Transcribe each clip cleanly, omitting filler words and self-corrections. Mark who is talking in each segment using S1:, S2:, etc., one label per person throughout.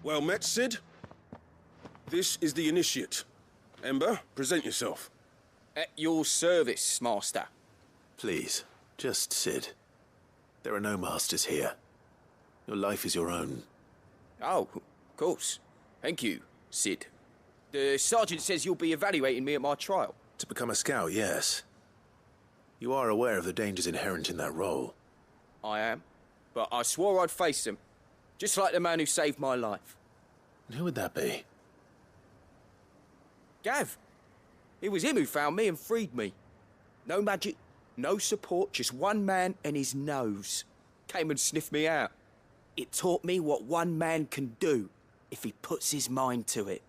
S1: Well met, Sid. This is the initiate. Ember, present yourself.
S2: At your service, Master.
S3: Please, just Sid. There are no masters here. Your life is your own.
S2: Oh, of course. Thank you, Sid. The sergeant says you'll be evaluating me at my trial.
S3: To become a scout, yes. You are aware of the dangers inherent in that role.
S2: I am. But I swore I'd face them. Just like the man who saved my life.
S3: And who would that be?
S2: Gav. It was him who found me and freed me. No magic, no support, just one man and his nose. Came and sniffed me out. It taught me what one man can do if he puts his mind to it.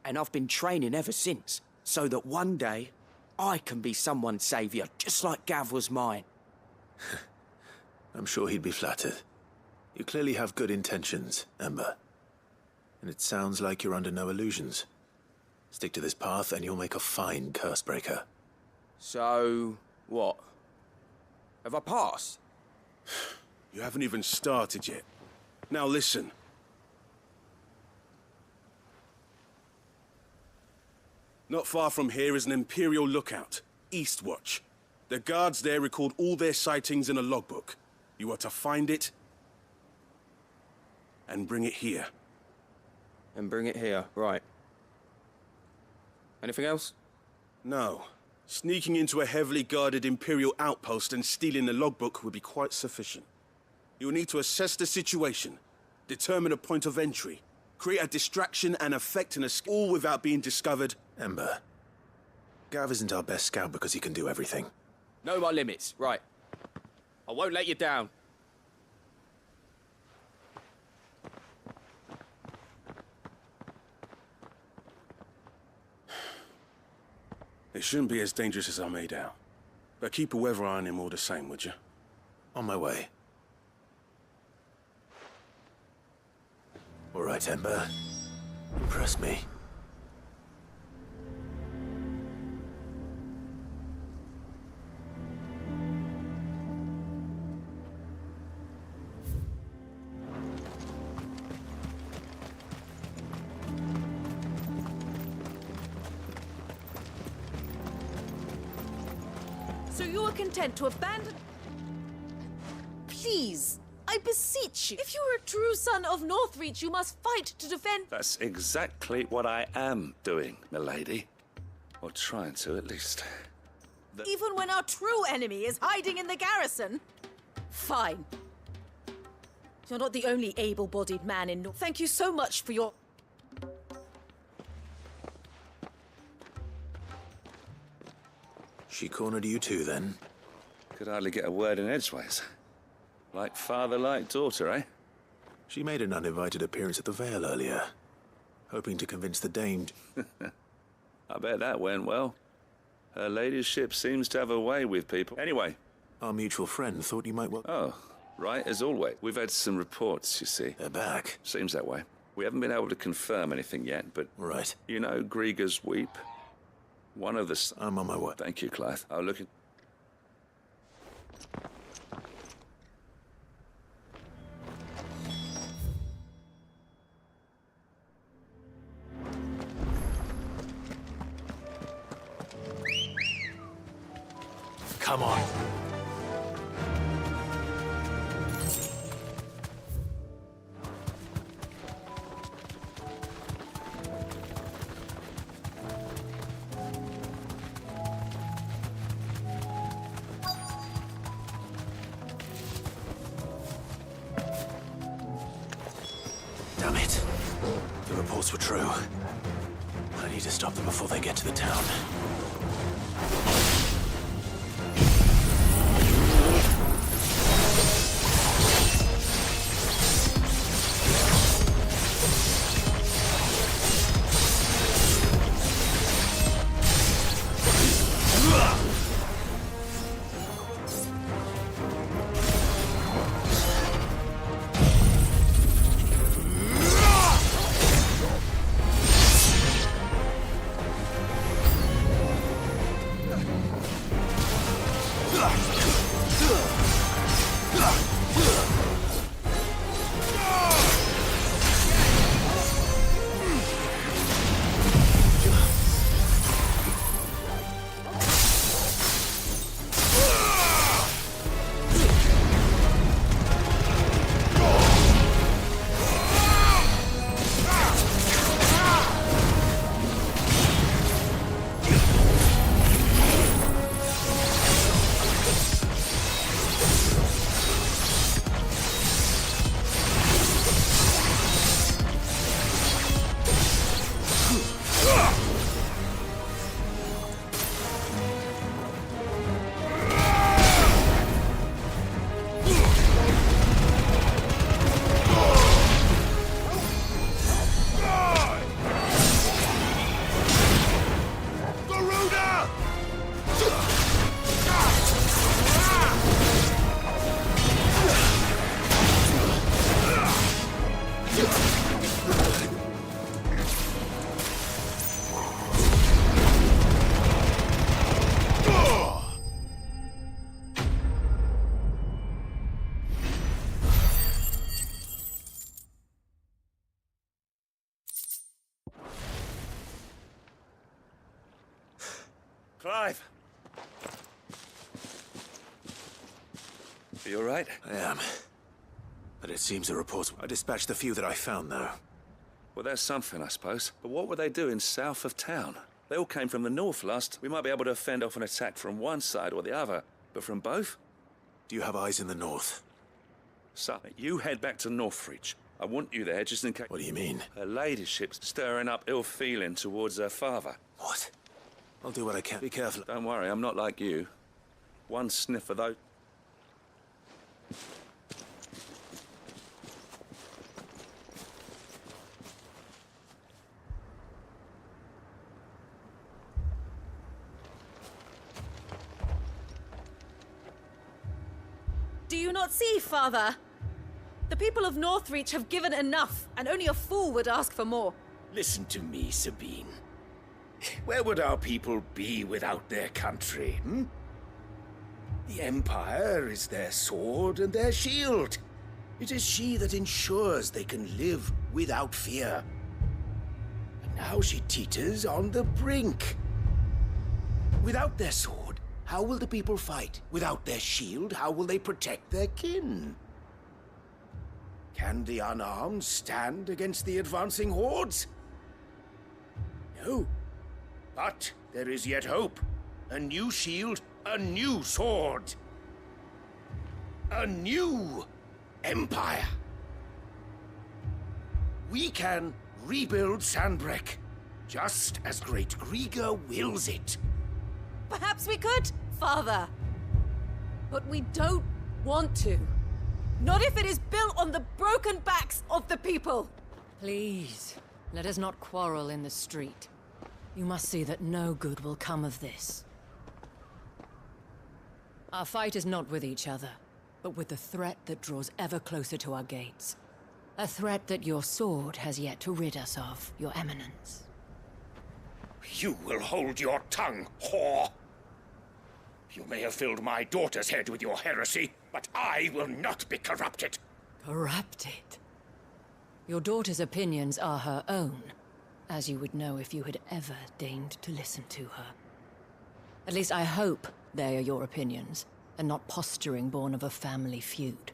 S2: And I've been training ever since, so that one day I can be someone's saviour, just like Gav was mine.
S3: I'm sure he'd be flattered. You clearly have good intentions, Ember. And it sounds like you're under no illusions. Stick to this path and you'll make a fine cursebreaker.
S2: So, what? Have I passed?
S1: You haven't even started yet. Now listen. Not far from here is an Imperial lookout, Eastwatch. The guards there record all their sightings in a logbook. You are to find it and bring it here.
S2: And bring it here, right. Anything else?
S1: No. Sneaking into a heavily guarded Imperial outpost and stealing the logbook would be quite sufficient. You'll need to assess the situation, determine a point of entry, create a distraction and effect an escape, all without being discovered.
S3: Ember, Gav isn't our best scout because he can do everything.
S2: Know my limits, right. I won't let you down.
S1: It shouldn't be as dangerous as I made out. But keep a weather eye on him all the same, would you?
S3: On my way. All right, Ember. Impress me.
S4: So you are content to abandon... Please, I beseech you. If you are a true son of Northreach, you must fight to defend...
S5: That's exactly what I am doing, milady. Or trying to, at least.
S4: Even when our true enemy is hiding in the garrison? Fine. You're not the only able-bodied man in North... Thank you so much for your...
S3: She cornered you too, then?
S5: Could hardly get a word in edgeways. Like father, like daughter, eh?
S3: She made an uninvited appearance at the Vale earlier, hoping to convince the Dame...
S5: I bet that went well. Her ladyship seems to have a way with people. Anyway.
S3: Our mutual friend thought you might...
S5: Oh, right, as always. We've had some reports, you see.
S3: They're back.
S5: Seems that way. We haven't been able to confirm anything yet, but...
S3: Right.
S5: You know Grieger's Weep? One of the...
S3: I'm on my way.
S5: Thank you, Clive. I'll look at...
S3: Come on. Damn it. The reports were true. I need to stop them before they get to the town.
S5: Clive! Are you all right?
S3: I am. But it seems the reports... I dispatched the few that I found, though.
S5: Well, that's something, I suppose. But what were they doing south of town? They all came from the north last. We might be able to fend off an attack from one side or the other. But from both?
S3: Do you have eyes in the north?
S5: So, you head back to Northreach. I want you there just in case...
S3: What do you mean?
S5: Her ladyship's stirring up ill feeling towards her father.
S3: What? I'll do what I can. Be careful.
S5: Don't worry, I'm not like you. One sniff of those...
S4: Do you not see, Father? The people of Northreach have given enough, and only a fool would ask for more.
S6: Listen to me, Sabine. Where would our people be without their country, hmm? The Empire is their sword and their shield. It is she that ensures they can live without fear. And now she teeters on the brink. Without their sword, how will the people fight? Without their shield, how will they protect their kin? Can the unarmed stand against the advancing hordes? No. But there is yet hope. A new shield, a new sword. A new empire. We can rebuild Sandbreck, just as Great Grieger wills it.
S4: Perhaps we could, Father. But we don't want to. Not if it is built on the broken backs of the people.
S7: Please, let us not quarrel in the street. You must see that no good will come of this. Our fight is not with each other, but with the threat that draws ever closer to our gates. A threat that your sword has yet to rid us of, Your Eminence.
S6: You will hold your tongue, whore! You may have filled my daughter's head with your heresy, but I will not be corrupted.
S7: Corrupted? Your daughter's opinions are her own, as you would know if you had ever deigned to listen to her. At least I hope they are your opinions, and not posturing born of a family feud.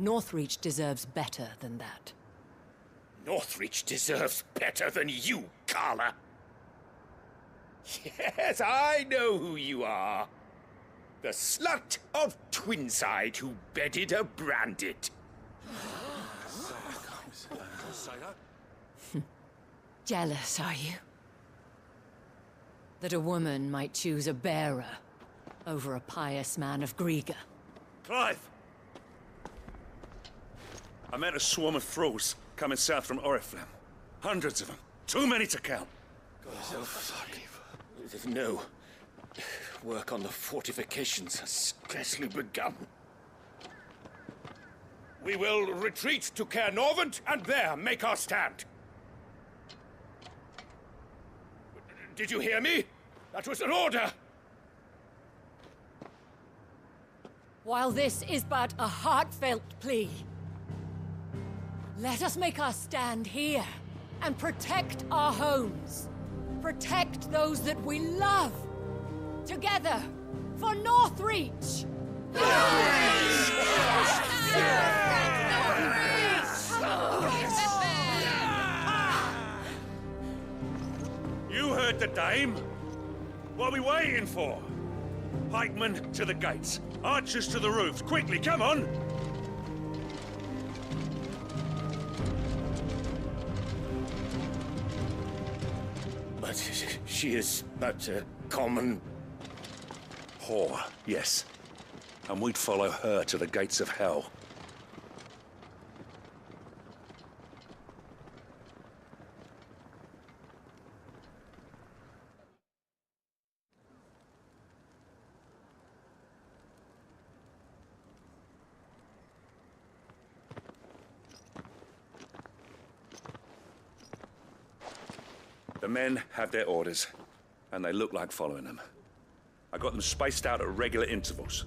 S7: Northreach deserves better than that.
S6: Northreach deserves better than you, Carla. Yes, I know who you are. The slut of Twinside who bedded a Brandit.
S7: Jealous, are you? That a woman might choose a bearer over a pious man of Grieger.
S5: Clive! I met a swarm of thralls coming south from Oriflamme. Hundreds of them. Too many to count.
S6: No. Work on the fortifications has scarcely begun. We will retreat to Caer Norvent and there make our stand. Did you hear me? That was an order!
S7: While this is but a heartfelt plea, let us make our stand here and protect our homes. Protect those that we love. Together, for Northreach!
S5: You heard the dame. What are we waiting for? Pikemen to the gates. Archers to the roofs. Quickly, come on!
S6: But she is but a common...
S5: Whore, yes. And we'd follow her to the gates of hell. The men have their orders, and they look like following them. I got them spaced out at regular intervals.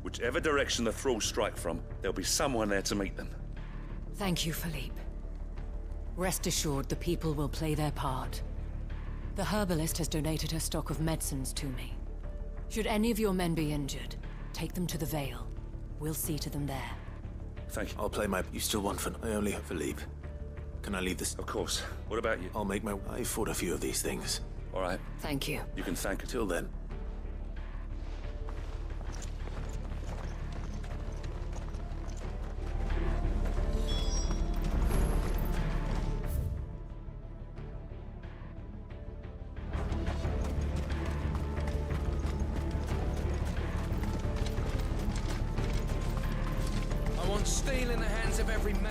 S5: Whichever direction the thralls strike from, there'll be someone there to meet them.
S7: Thank you, Philippe. Rest assured the people will play their part. The herbalist has donated her stock of medicines to me. Should any of your men be injured, take them to the Vale. We'll see to them there.
S5: Thank you.
S3: I'll play my... You still want for... I only have Philippe. Can I leave this?
S5: Of course. What about you?
S3: I'll make my... I fought a few of these things.
S5: All right.
S7: Thank you.
S5: You can thank her.
S3: Till then.
S2: I want steel in the hands of every man.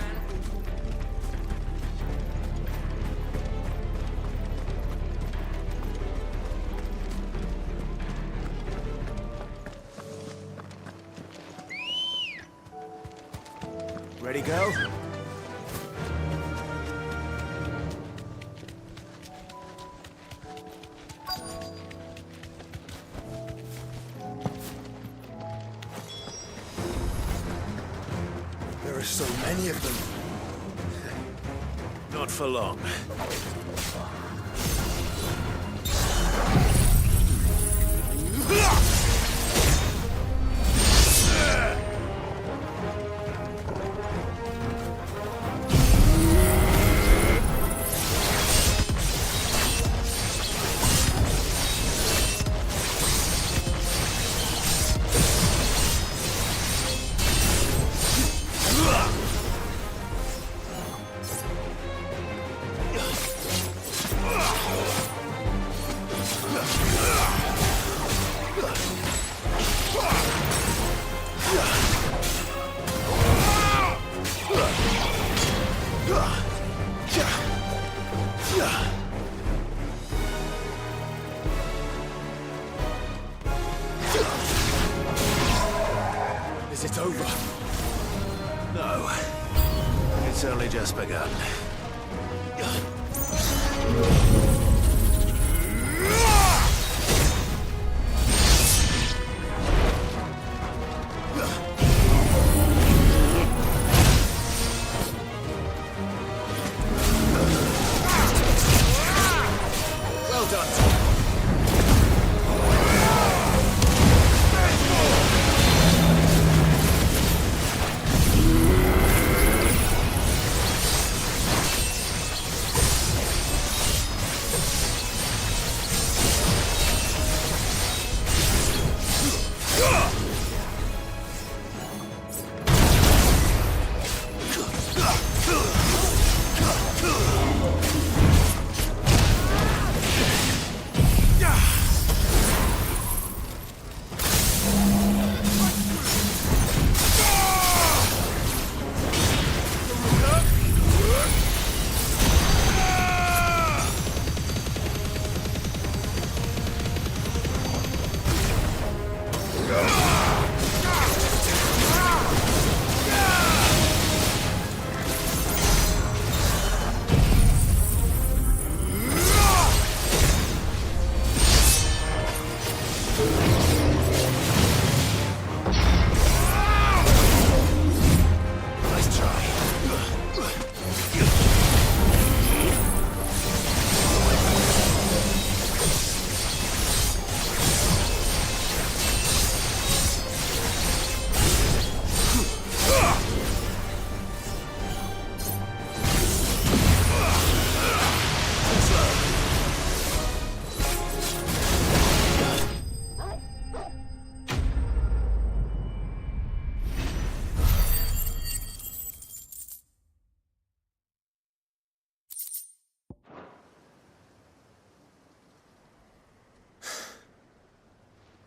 S3: Ready, go?
S6: There are so many of them.
S3: Not for long.
S2: Is it over?
S3: No. It's only just begun.
S2: Well done.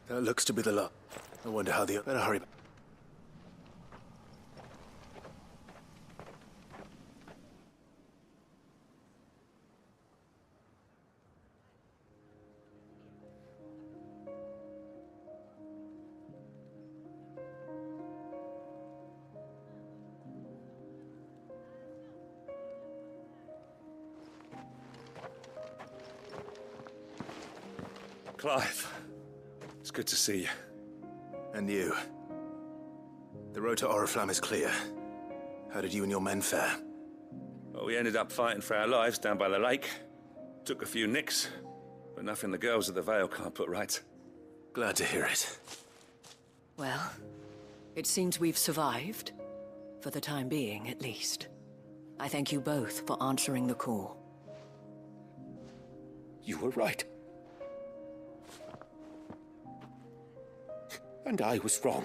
S3: That looks to be the lot. I wonder how the... Better hurry.
S5: Clive, it's good to see you.
S3: And you. The road to Oriflamme is clear. How did you and your men fare?
S5: Well, we ended up fighting for our lives down by the lake. Took a few nicks, but nothing the girls of the Vale can't put right.
S3: Glad to hear it.
S7: Well, it seems we've survived. For the time being, at least. I thank you both for answering the call.
S6: You were right. And I was wrong.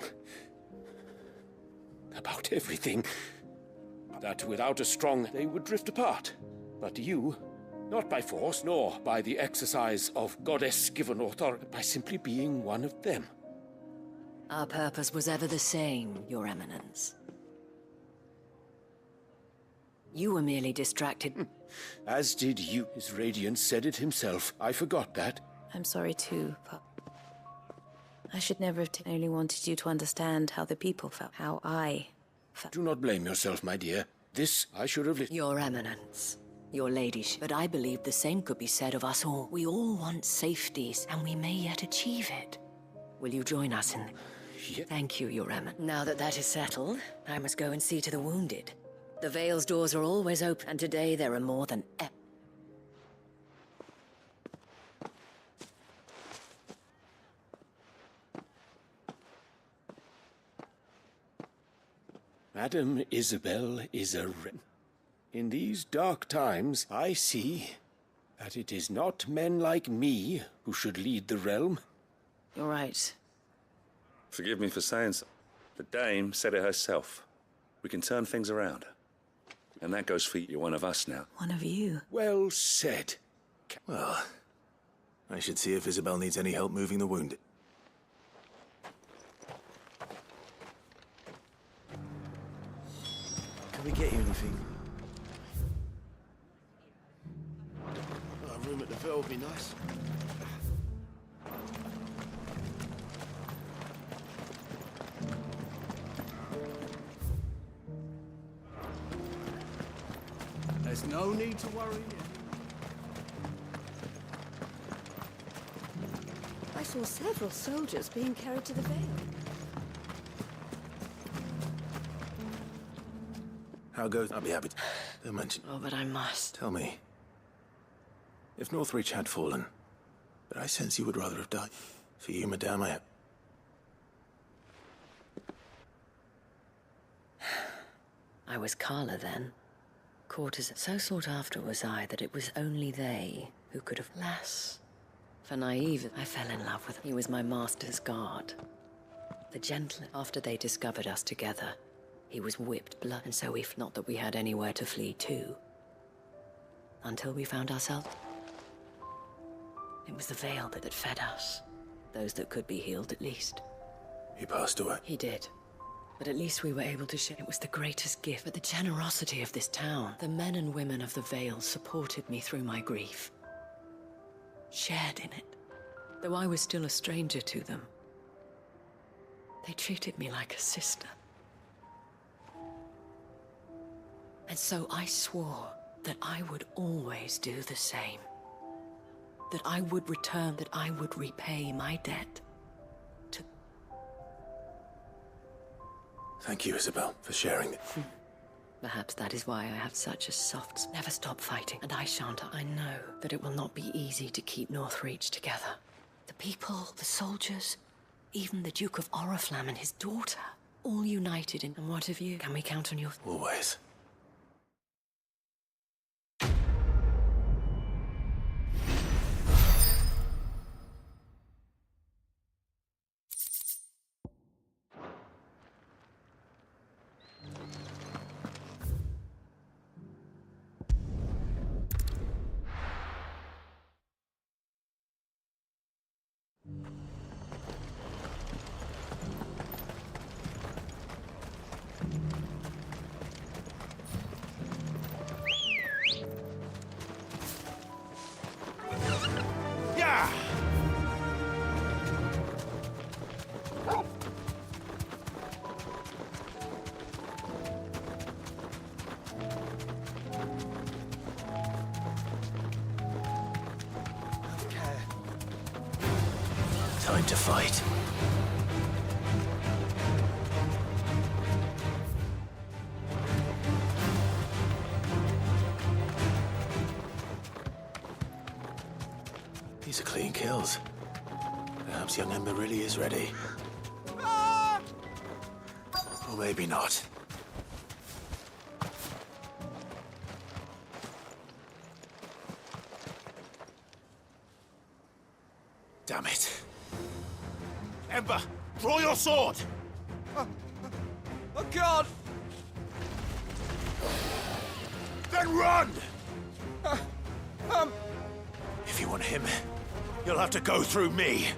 S6: About everything. That without a strong, they would drift apart. But you, not by force, nor by the exercise of goddess-given authority, by simply being one of them.
S7: Our purpose was ever the same, Your Eminence. You were merely distracted.
S6: As did you. His radiance said it himself. I forgot that.
S4: I'm sorry too, but I should never have only wanted you to understand how the people felt, how I felt.
S6: Do not blame yourself, my dear. This I should have listened.
S7: Your Eminence, Your Ladyship. But I believe the same could be said of us all. We all want safeties, and we may yet achieve it. Will you join us in... Thank you, Your Eminence. Now that that is settled, I must go and see to the wounded. The Vale's doors are always open, and today there are more than ever.
S6: Madam Isabel is a... In these dark times, I see that it is not men like me who should lead the realm.
S4: You're right.
S5: Forgive me for saying so. The dame said it herself. We can turn things around. And that goes for you. You're one of us now.
S4: One of you.
S6: Well said.
S3: Well, I should see if Isabel needs any help moving the wounded.
S8: Can we get you anything? A room at the Vale would be nice. There's no need to worry.
S9: I saw several soldiers being carried to the Vale.
S3: How goes? I'll be happy to... Don't mention...
S7: Oh, but I must.
S3: Tell me. If Northreach had fallen, but I sense you would rather have died. For you, madame,
S7: I was Carla then. Courtisan. So sought after was I that it was only they who could have... Lass. For naive, I fell in love with him. He was my master's guard. The gentlest. After they discovered us together, he was whipped blood, and so not that we had anywhere to flee to. Until we found ourselves. It was the Vale that fed us. Those that could be healed, at least.
S3: he passed away.
S7: He did. But at least we were able to share. It was the greatest gift. But the generosity of this town. The men and women of the Vale supported me through my grief. Shared in it. Though I was still a stranger to them. They treated me like a sister. And so I swore that I would always do the same. That I would return, that I would repay my debt to...
S3: Thank you, Isabel, for sharing it.
S7: Perhaps that is why I have such a soft... Never stop fighting, and I shan't. I know that it will not be easy to keep Northreach together. The people, the soldiers, even the Duke of Oriflamme and his daughter, all united in... And what of you? Can we count on your...
S3: Always. Time to fight. These are clean kills. Perhaps young Ember really is ready. Or maybe not. Damn it. Ember, draw your sword!
S2: Oh, God!
S3: Then run! If you want him, you'll have to go through me.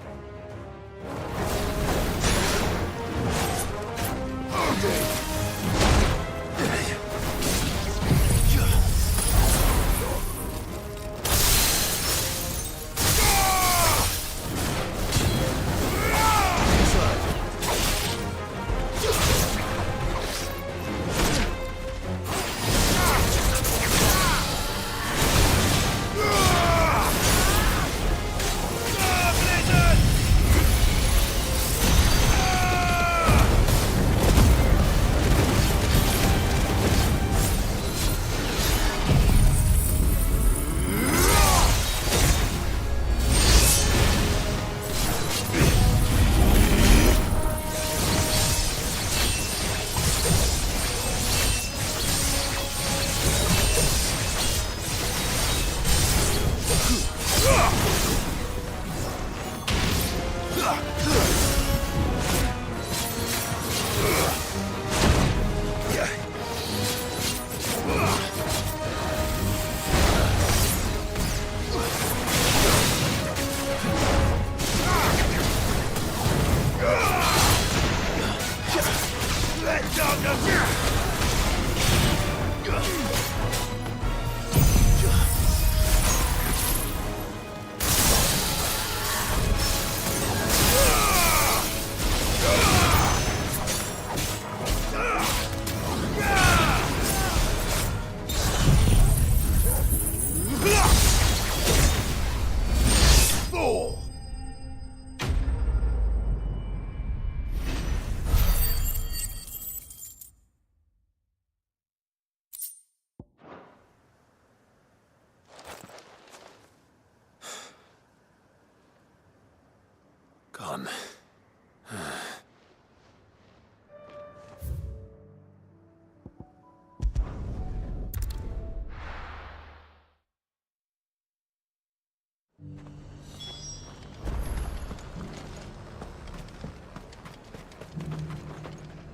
S3: Gone.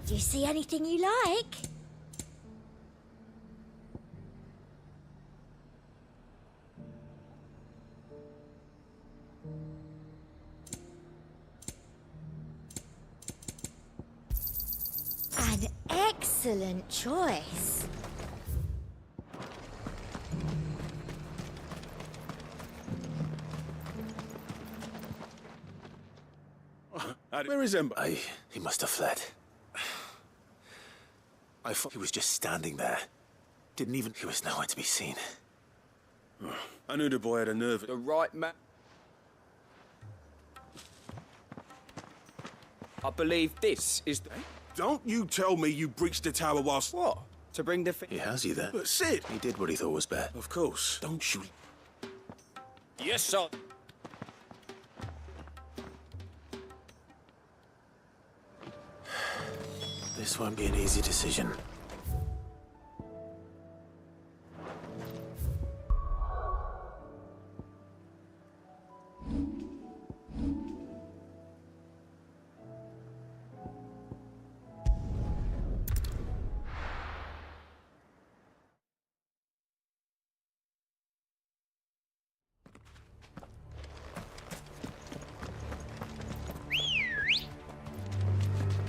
S10: Do you see anything you like? An excellent choice.
S1: Where is Ember?
S3: He must have fled. I thought he was just standing there. He was nowhere to be seen.
S1: I knew the boy had a nerve.
S2: The right man. I believe this is the...
S1: Don't you tell me you breached the tower whilst...
S2: What? To bring the...
S3: He has you there.
S1: But Sid!
S3: He did what he thought was best.
S1: Of course. Don't you...
S2: Yes, sir.
S3: This won't be an easy decision.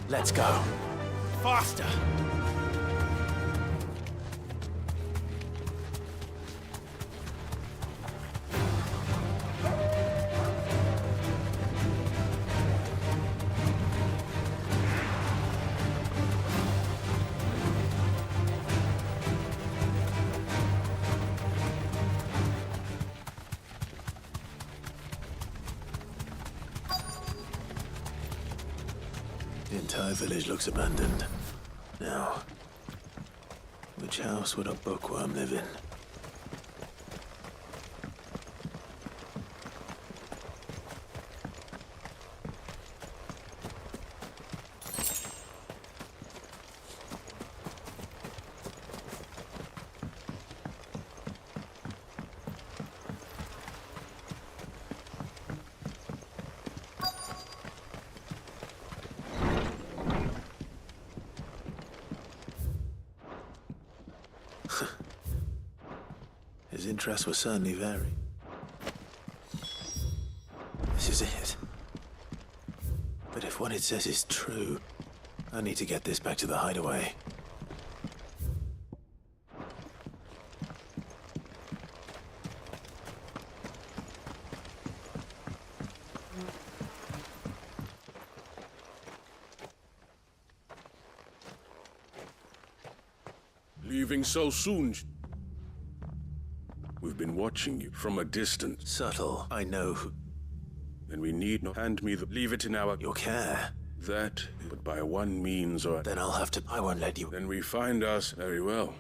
S3: Let's go. Faster! The entire village looks abandoned. Now, which house would a bookworm live in? His interests were certainly varied. This is it. But if what it says is true, I need to get this back to the hideaway.
S1: Leaving so soon? We've been watching you from a distance.
S3: Subtle, I know who.
S1: And we need not hand me the... Leave it in our...
S3: Your care.
S1: That, but by one means or...
S3: Then I'll have to... I won't let you...
S1: Then we find us very well.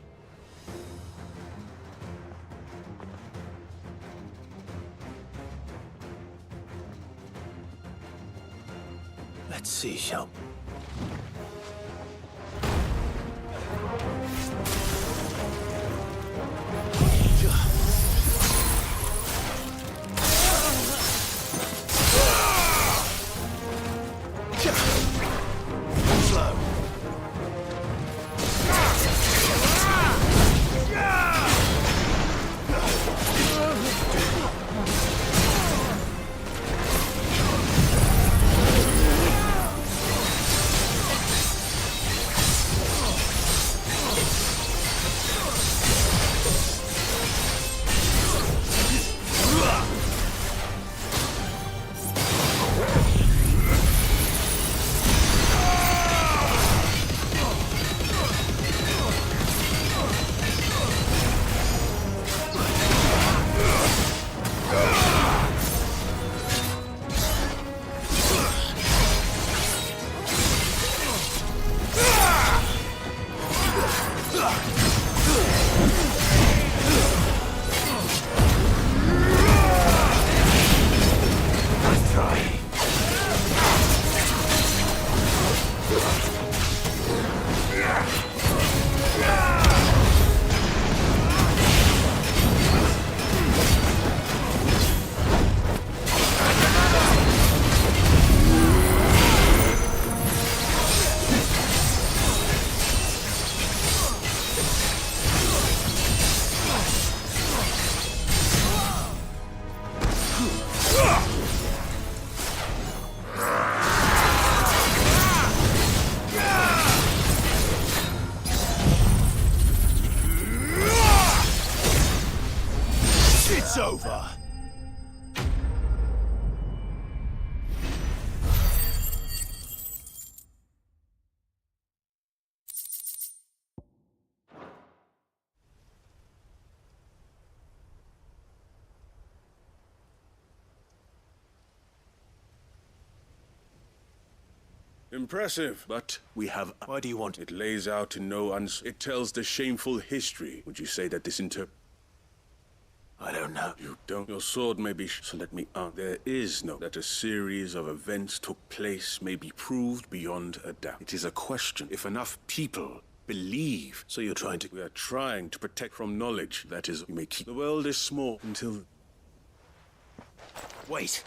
S3: Let's see, shall...
S6: It's over!
S1: Impressive, but we have...
S3: Why do you want
S1: it? It lays out in no It tells the shameful history. Would you say that this
S3: I don't know.
S1: You don't? Your sword may be... So let me answer. There is no... That a series of events took place may be proved beyond a doubt. It is a question. If enough people believe...
S3: So you're trying to...
S1: We are trying to protect from knowledge. That is, we may keep... The world is small until...
S3: Wait.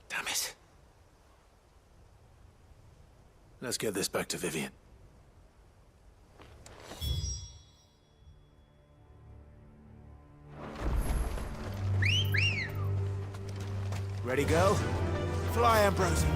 S3: Damn it. Let's get this back to Vivian.
S6: Ready, girl? Fly, Ambrosia.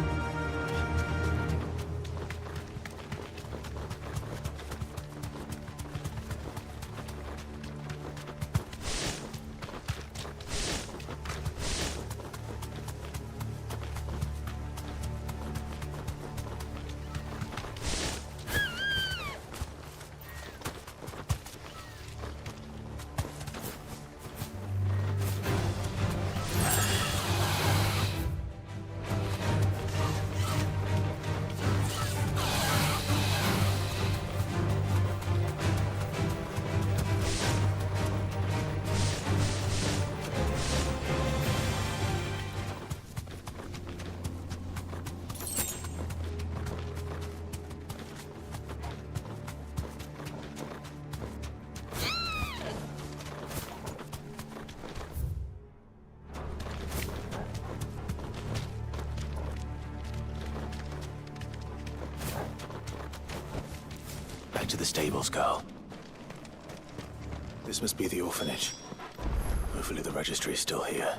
S3: To the stables, girl. This must be the orphanage. Hopefully the registry is still here.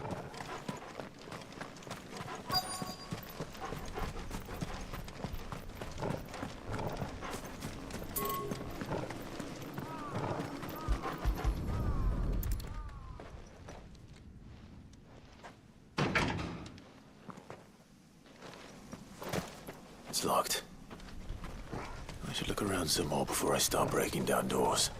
S3: It's locked. I should look around some more before I start breaking down doors.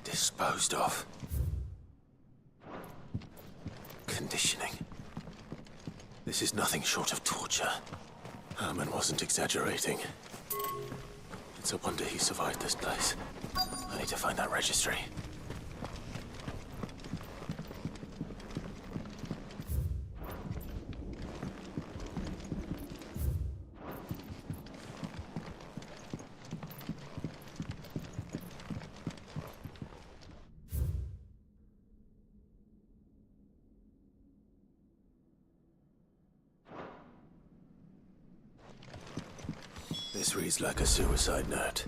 S3: Disposed of. Conditioning. This is nothing short of torture. Herman wasn't exaggerating. It's a wonder he survived this place. I need to find that registry. This reads like a suicide note.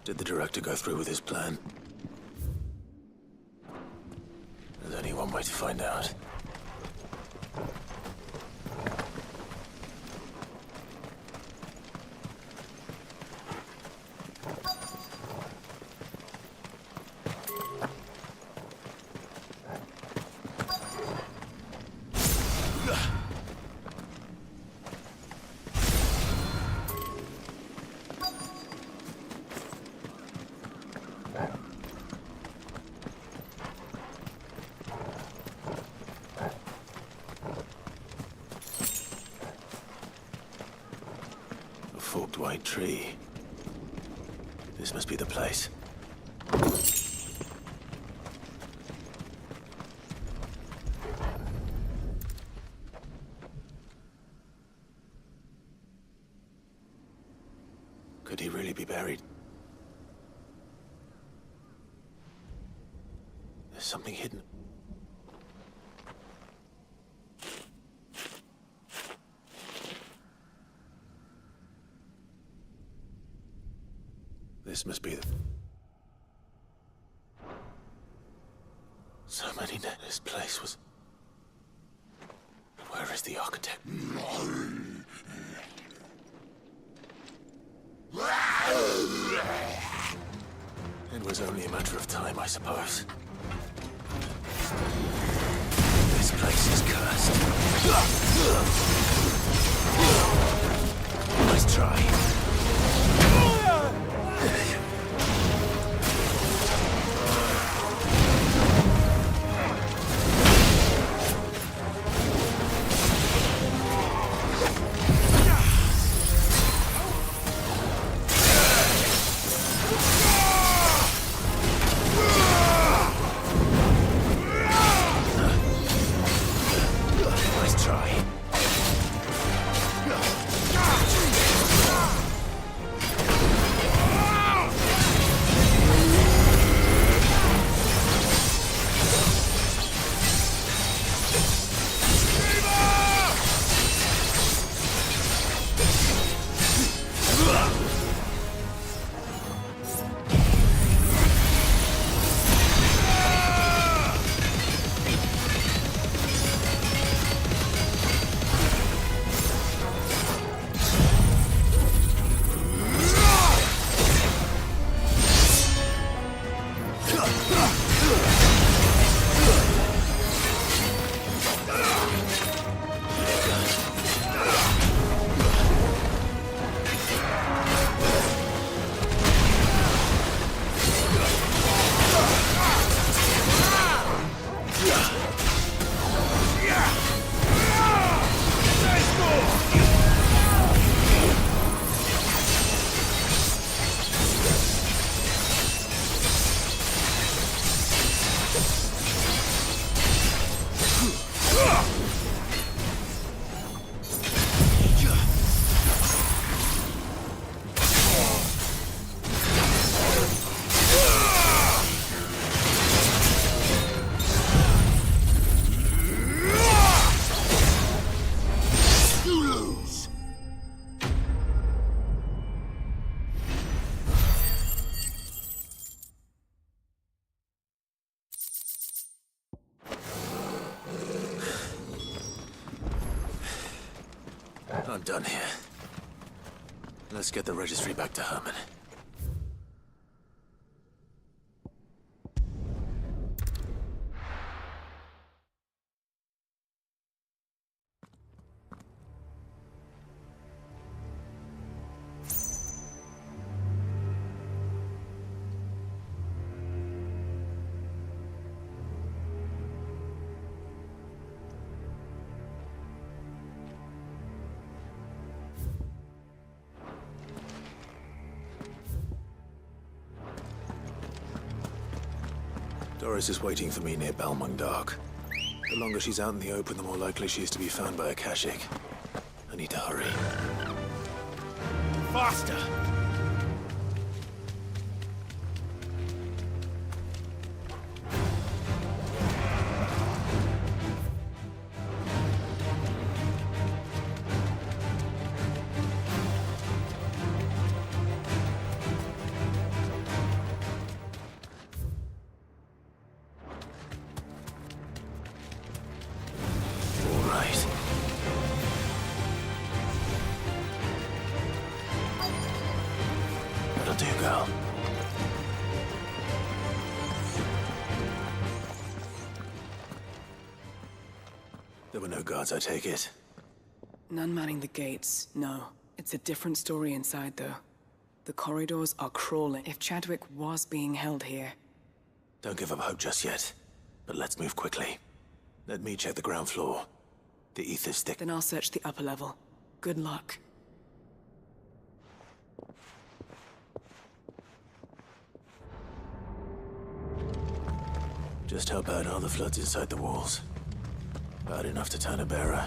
S3: Did the director go through with his plan? There's only one way to find out. Forked white tree. This must be the place. Could he really be buried? There's something hidden. This must be the... So many... This place was... Where is the architect? It was only a matter of time, I suppose. This place is cursed. Nice try. I'm done here. Let's get the registry back to Herman. Doris is waiting for me near Balmung Dock. The longer she's out in the open, the more likely she is to be found by a Kashik. I need to hurry.
S8: Faster!
S3: There were no guards, I take it.
S11: None manning the gates, no. It's a different story inside, though. The corridors are crawling. If Chadwick was being held here...
S3: Don't give up hope just yet. But let's move quickly. Let me check the ground floor. The ether's thick.
S11: Then I'll search the upper level. Good luck.
S3: Just how bad are the floods inside the walls? Bad enough to turn a bearer.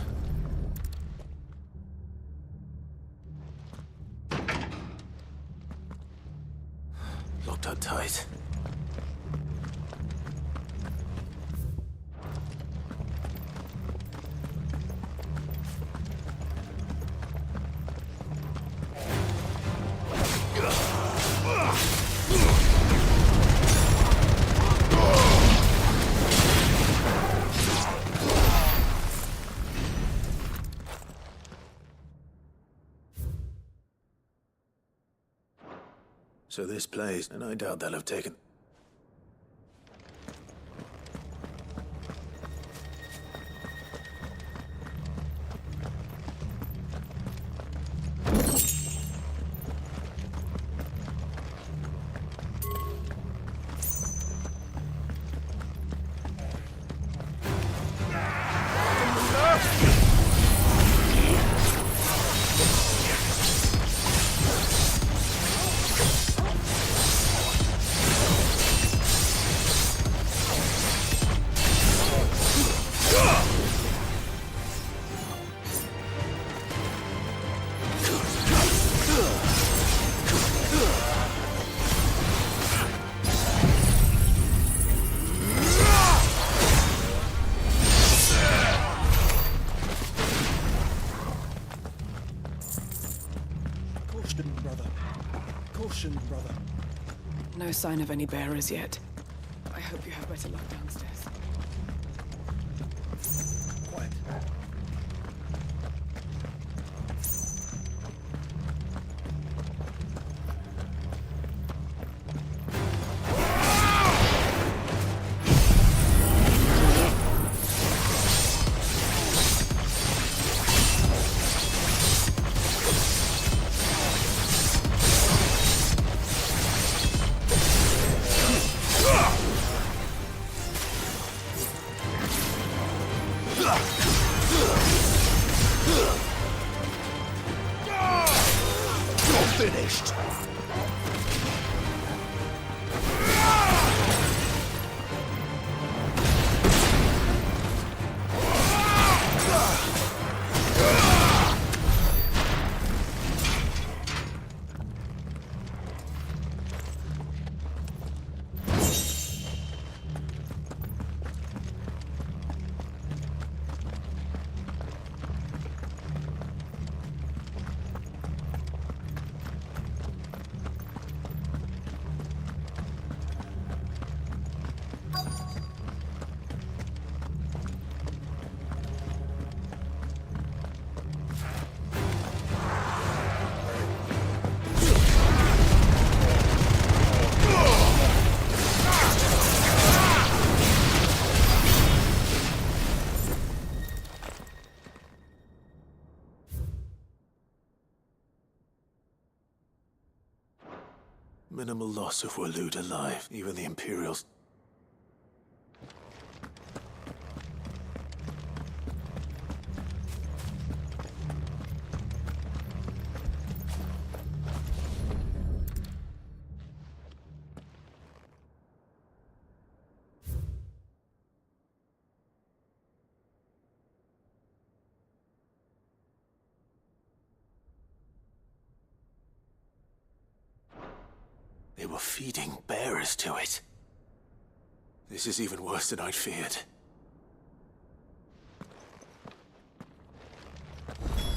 S3: Locked up tight. So this plays, and I doubt they'll have taken...
S8: Brother.
S11: No sign of any bearers yet. I hope you have better luck downstairs.
S8: Quiet.
S3: Minimal loss if we're lewd alive. Even the Imperials. They were feeding bearers to it. This is even worse than I'd feared.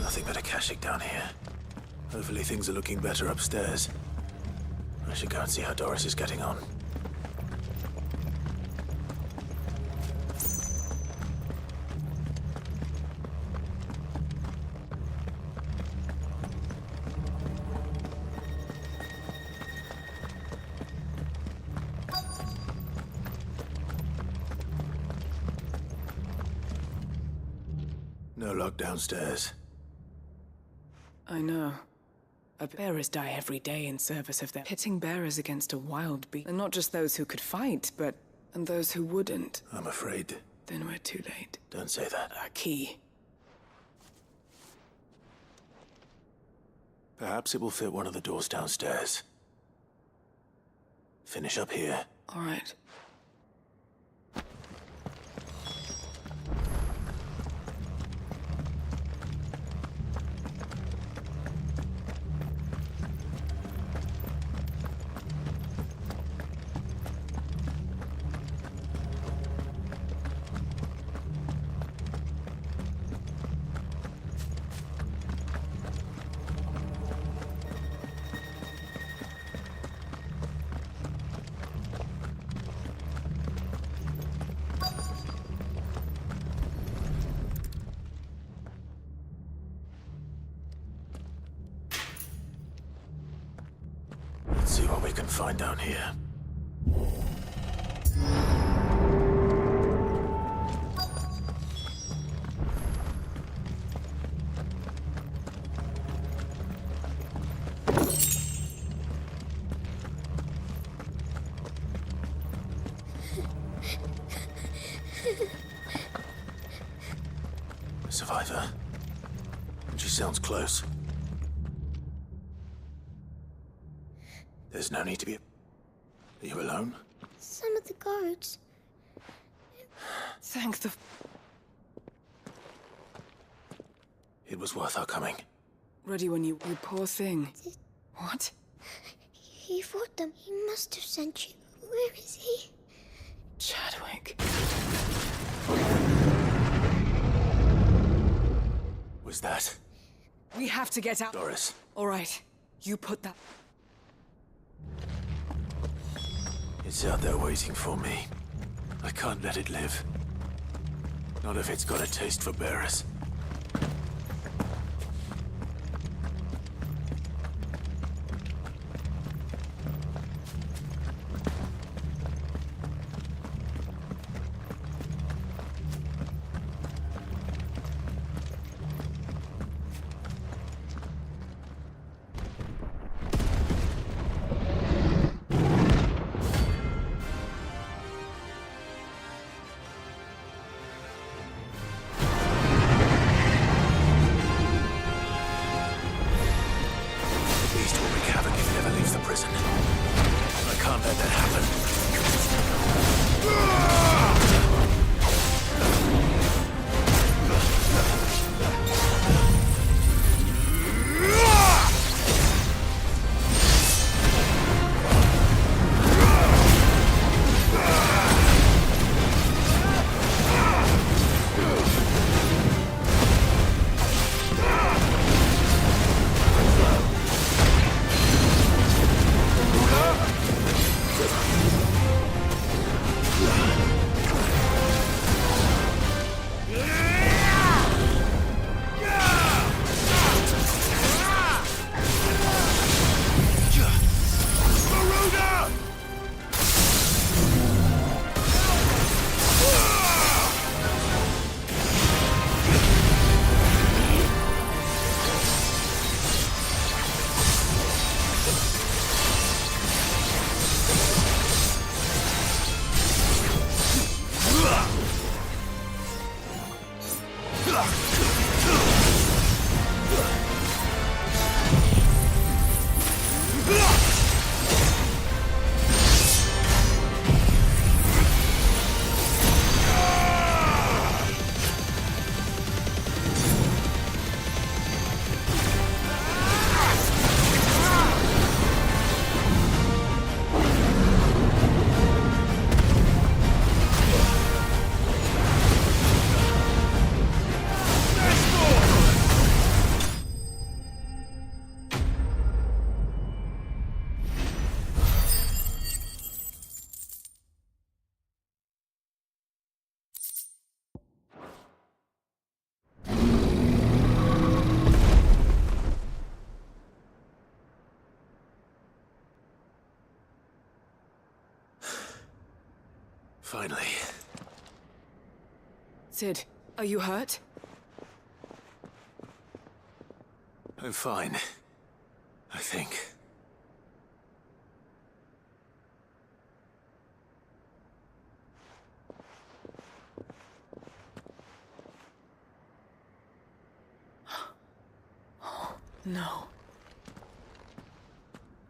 S3: Nothing but a Kashyyyk down here. Hopefully things are looking better upstairs. I should go and see how Doris is getting on. No lock downstairs.
S11: I know. Bearers die every day in service of their pitting bearers against a wild beast. And not just those who could fight, but and those who wouldn't.
S3: I'm afraid.
S11: Then we're too late.
S3: Don't say that.
S11: A key.
S3: Perhaps it will fit one of the doors downstairs. Finish up here.
S11: All right.
S3: Let's see what we can find down here. A survivor. She sounds close. There's no need to be... Are you alone?
S10: Some of the guards.
S11: Thank the...
S3: It was worth our coming.
S11: Ready when you poor thing. What?
S10: He fought them. He must have sent you. Where is he?
S11: Chadwick.
S3: Was that...
S11: We have to get out.
S3: Doris?
S11: All right. You put that...
S3: It's out there waiting for me. I can't let it live. Not if it's got a taste for bearers. Finally.
S11: Sid, are you hurt?
S3: I'm fine. I think.
S11: No.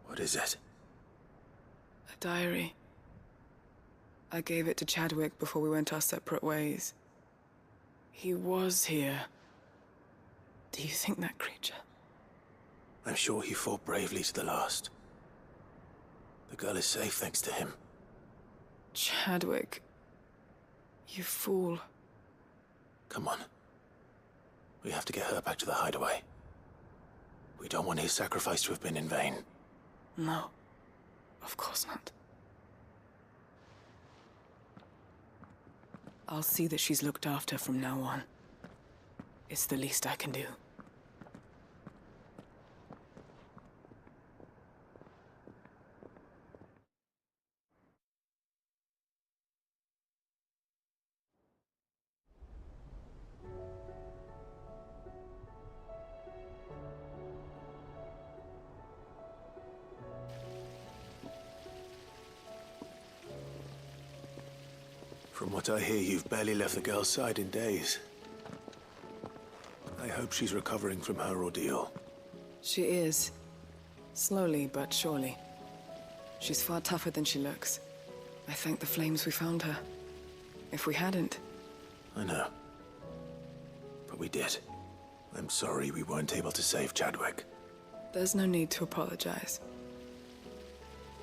S3: What is it?
S11: A diary. I gave it to Chadwick before we went our separate ways. He was here. Do you think that creature?
S3: I'm sure he fought bravely to the last. The girl is safe thanks to him.
S11: Chadwick. You fool.
S3: Come on. We have to get her back to the hideaway. We don't want his sacrifice to have been in vain.
S11: No. Of course not. I'll see that she's looked after from now on. It's the least I can do.
S3: From what I hear, you've barely left the girl's side in days. I hope she's recovering from her ordeal.
S11: She is. Slowly but surely. She's far tougher than she looks. I thank the flames we found her. If we hadn't...
S3: I know. But we did. I'm sorry we weren't able to save Chadwick.
S11: There's no need to apologize.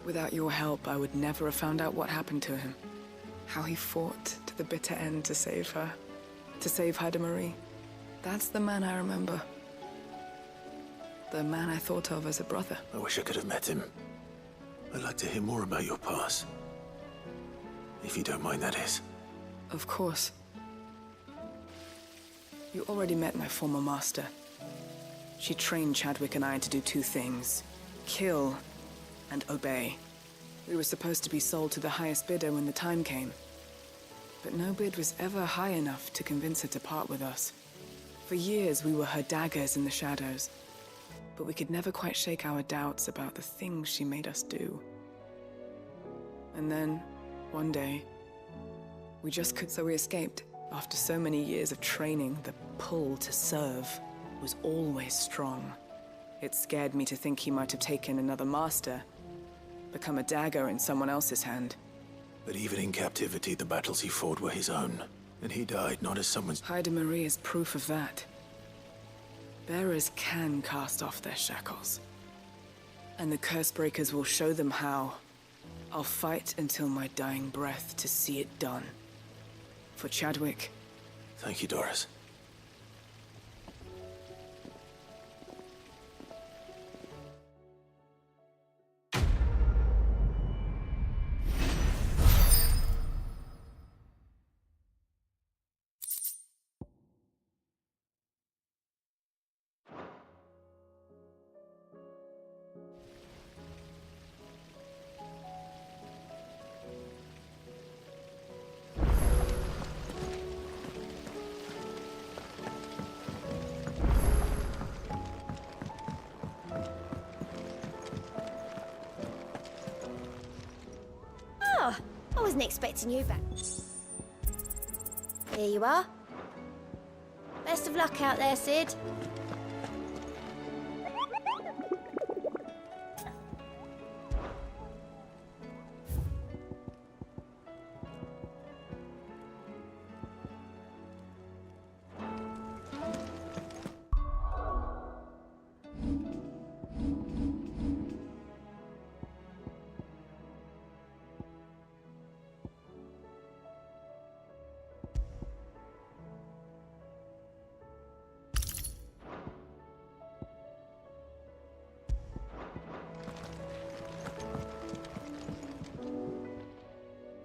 S11: Without your help, I would never have found out what happened to him. How he fought to the bitter end to save her. To save Haida Marie. That's the man I remember. The man I thought of as a brother.
S3: I wish I could have met him. I'd like to hear more about your past. If you don't mind, that is.
S11: Of course. You already met my former master. She trained Chadwick and I to do two things. Kill and obey. We were supposed to be sold to the highest bidder when the time came. But no bid was ever high enough to convince her to part with us. For years, we were her daggers in the shadows. But we could never quite shake our doubts about the things she made us do. And then, one day, we just could, so we escaped. After so many years of training, the pull to serve was always strong. It scared me to think he might have taken another master, become a dagger in someone else's hand.
S3: But even in captivity, the battles he fought were his own. And he died not as someone's...
S11: Haida Marie is proof of that. Bearers can cast off their shackles. And the Cursebreakers will show them how. I'll fight until my dying breath to see it done. For Chadwick...
S3: Thank you, Doris.
S10: I wasn't expecting you back. Here you are. Best of luck out there, Sid.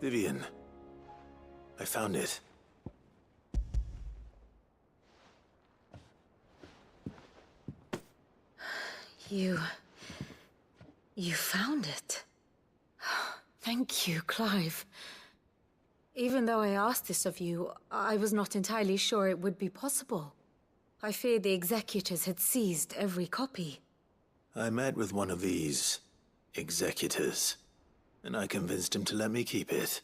S3: Vivian. I found it.
S7: You found it. Thank you, Clive.
S12: Even though I asked this of you, I was not entirely sure it would be possible. I feared the executors had seized every copy.
S3: I met with one of these executors, and I convinced him to let me keep it.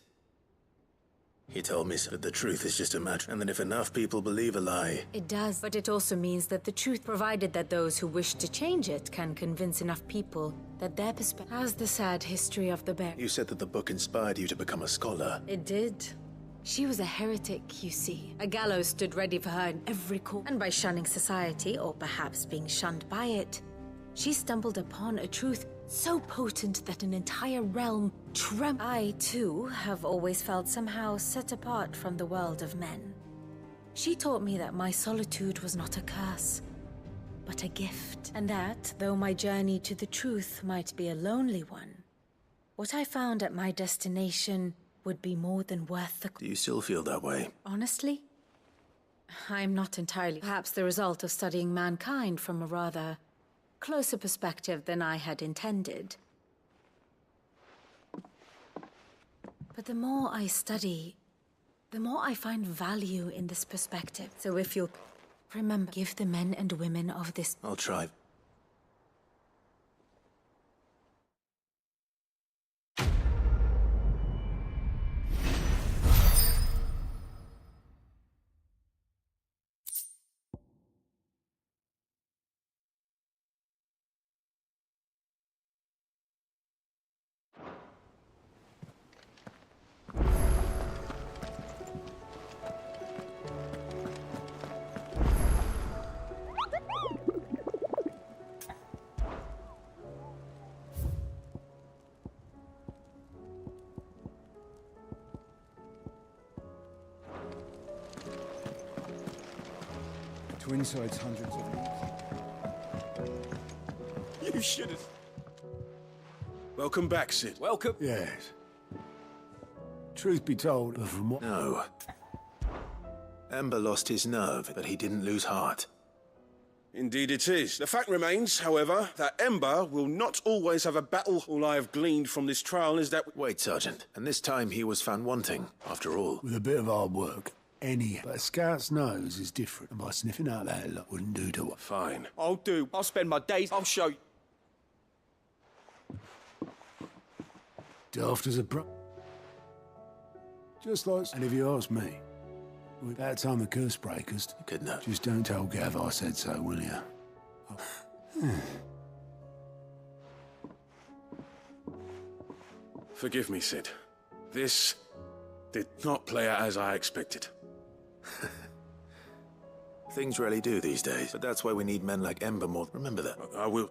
S3: He told me that the truth is just a matter, and that if enough people believe a lie...
S12: It does, but it also means that the truth, provided that those who wish to change it can convince enough people that their perspective has the sad history of the bear.
S3: You said that the book inspired you to become a scholar.
S12: It did. She was a heretic, you see. A gallows stood ready for her in every court. And by shunning society, or perhaps being shunned by it, she stumbled upon a truth so potent that an entire realm trembled. I, too, have always felt somehow set apart from the world of men. She taught me that my solitude was not a curse, but a gift. And that, though my journey to the truth might be a lonely one, what I found at my destination would be more than worth the...
S3: Do you still feel that way?
S12: Honestly, I'm not entirely... Perhaps the result of studying mankind from a rather closer perspective than I had intended. But the more I study, the more I find value in this perspective. So if you'll remember, give the men and women of this...
S3: I'll try.
S8: To inside's hundreds of meters.
S1: You should have... Welcome back, Sid.
S2: Welcome.
S8: Yes. Truth be told, but from what...
S3: No. Ember lost his nerve, but he didn't lose heart.
S1: Indeed it is. The fact remains, however, that Ember will not always have a battle. All I have gleaned from this trial is that...
S3: Wait, Sergeant. And this time he was found wanting, after all.
S8: With a bit of hard work, but a scout's nose is different, and by sniffing out that lot wouldn't do to it.
S1: Fine.
S2: I'll do. I'll spend my days. I'll show you.
S8: Daft as a just like... And if you ask me, about time the curse breakers...
S3: You could know.
S8: Just don't tell Gav I said so, will you?
S1: Forgive me, Sid. This did not play out as I expected.
S3: Things rarely do these days, but that's why we need men like Ember more. Remember that.
S1: I will.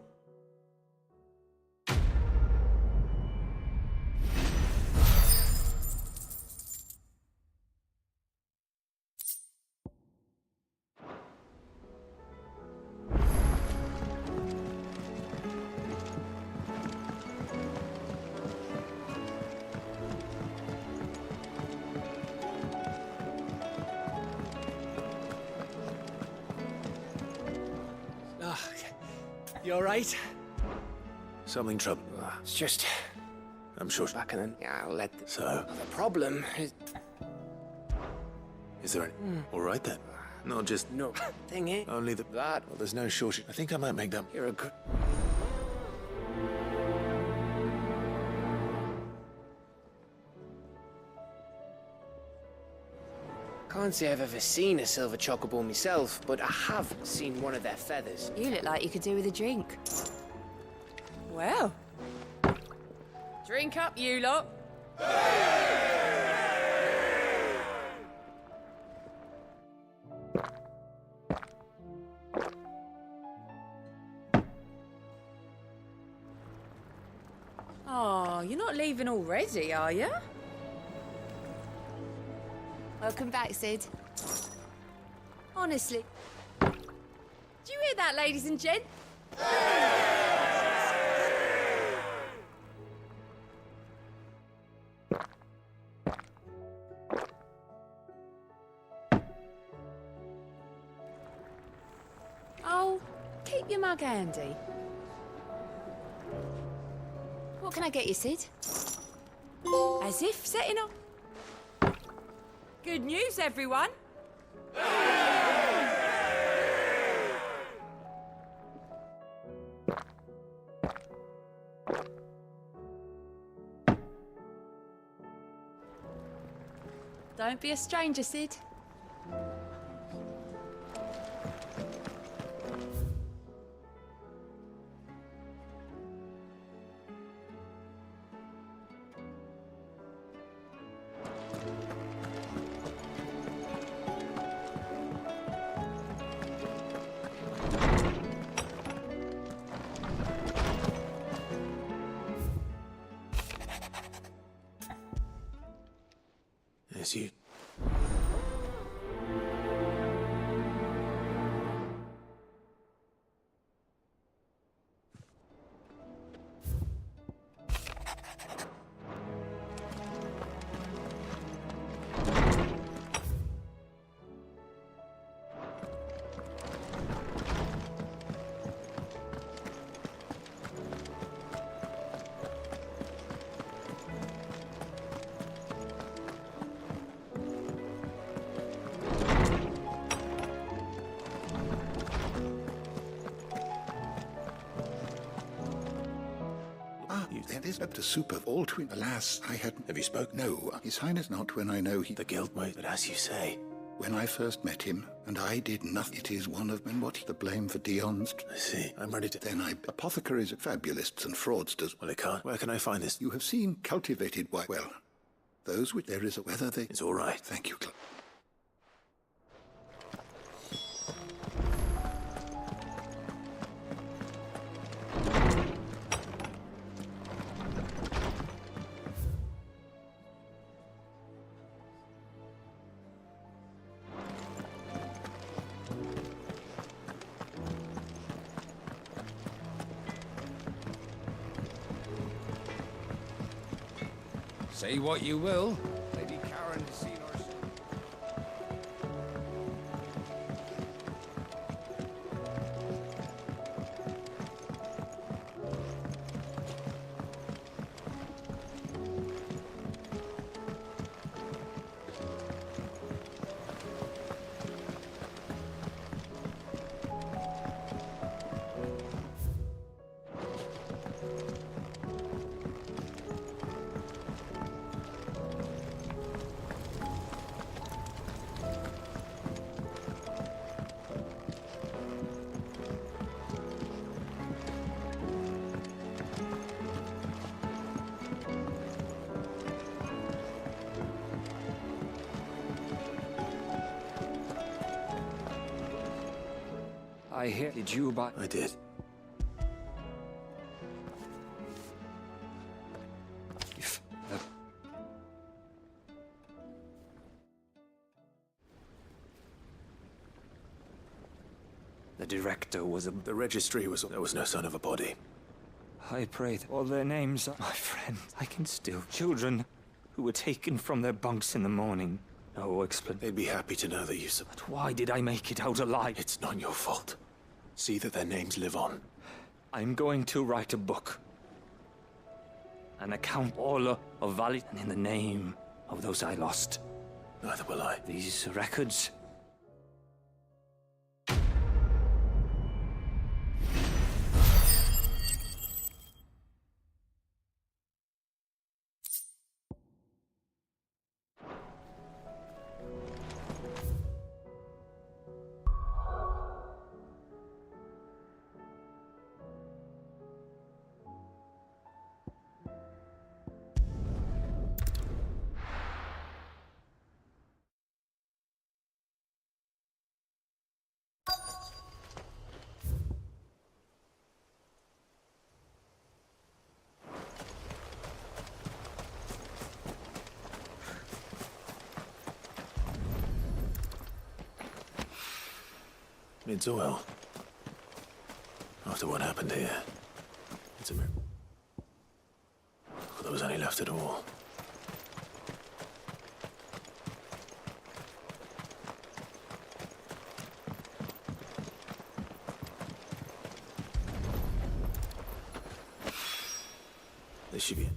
S2: You all right?
S3: Something trouble.
S2: It's just...
S3: I'm sure...
S2: back and then... Yeah, I'll let...
S3: So?
S2: The problem is...
S3: Is there any... All right then. Not just...
S2: No. Thing is...
S3: Only the...
S2: That...
S3: Well, there's no shortage. I think I might make that...
S2: You're a good... Can't say I've ever seen a silver chocobo myself, but I have seen one of their feathers.
S7: You look like you could do with a drink.
S4: Well. Drink up, you lot. Oh, you're not leaving already, are you?
S7: Welcome back, Sid.
S4: Honestly. Do you hear that, ladies and gents? Oh, keep your mug handy.
S7: What can I get you, Sid?
S4: As if setting up.
S13: Good news, everyone. Don't be a stranger, Sid.
S3: Yes, you...
S14: That is up to soup of all twin. Alas, I had...
S3: Have you spoken?
S14: No, His Highness not when I know he...
S3: The guild might, but as you say...
S14: When I first met him, and I did nothing, it is one of men what the blame for Dion's...
S3: I see. I'm ready to...
S14: Then apothecaries, fabulists, and fraudsters...
S3: Well, I can't. Where can I find this?
S14: You have seen cultivated wine. Well, those which there is a whether they...
S3: It's all right.
S14: Thank you,
S15: Say what you will, Lady Karen has seen our... I hear. Did you buy?
S3: I did.
S15: The director was a...
S3: The registry was... There was no sign of a body.
S15: I prayed. All their names are... My friend, I can still... Children who were taken from their bunks in the morning. No explanation.
S3: They'd be happy to know that you...
S15: But why did I make it out alive?
S3: It's not your fault. See that their names live on.
S15: I'm going to write a book. An account all of Valley, and in the name of those I lost.
S3: Neither will I.
S15: These records...
S3: It's well. After what happened here, it's a miracle. Well, there was any left at all. This should be it.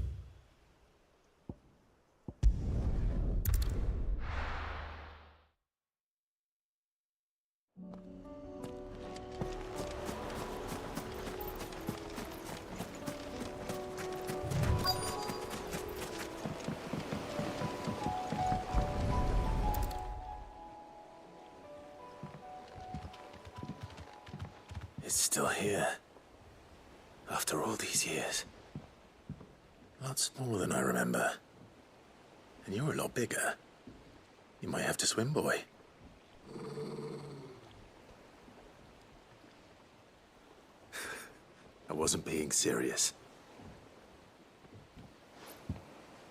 S3: It's still here. After all these years. A lot smaller than I remember. And you're a lot bigger. You might have to swim, boy. I wasn't being serious.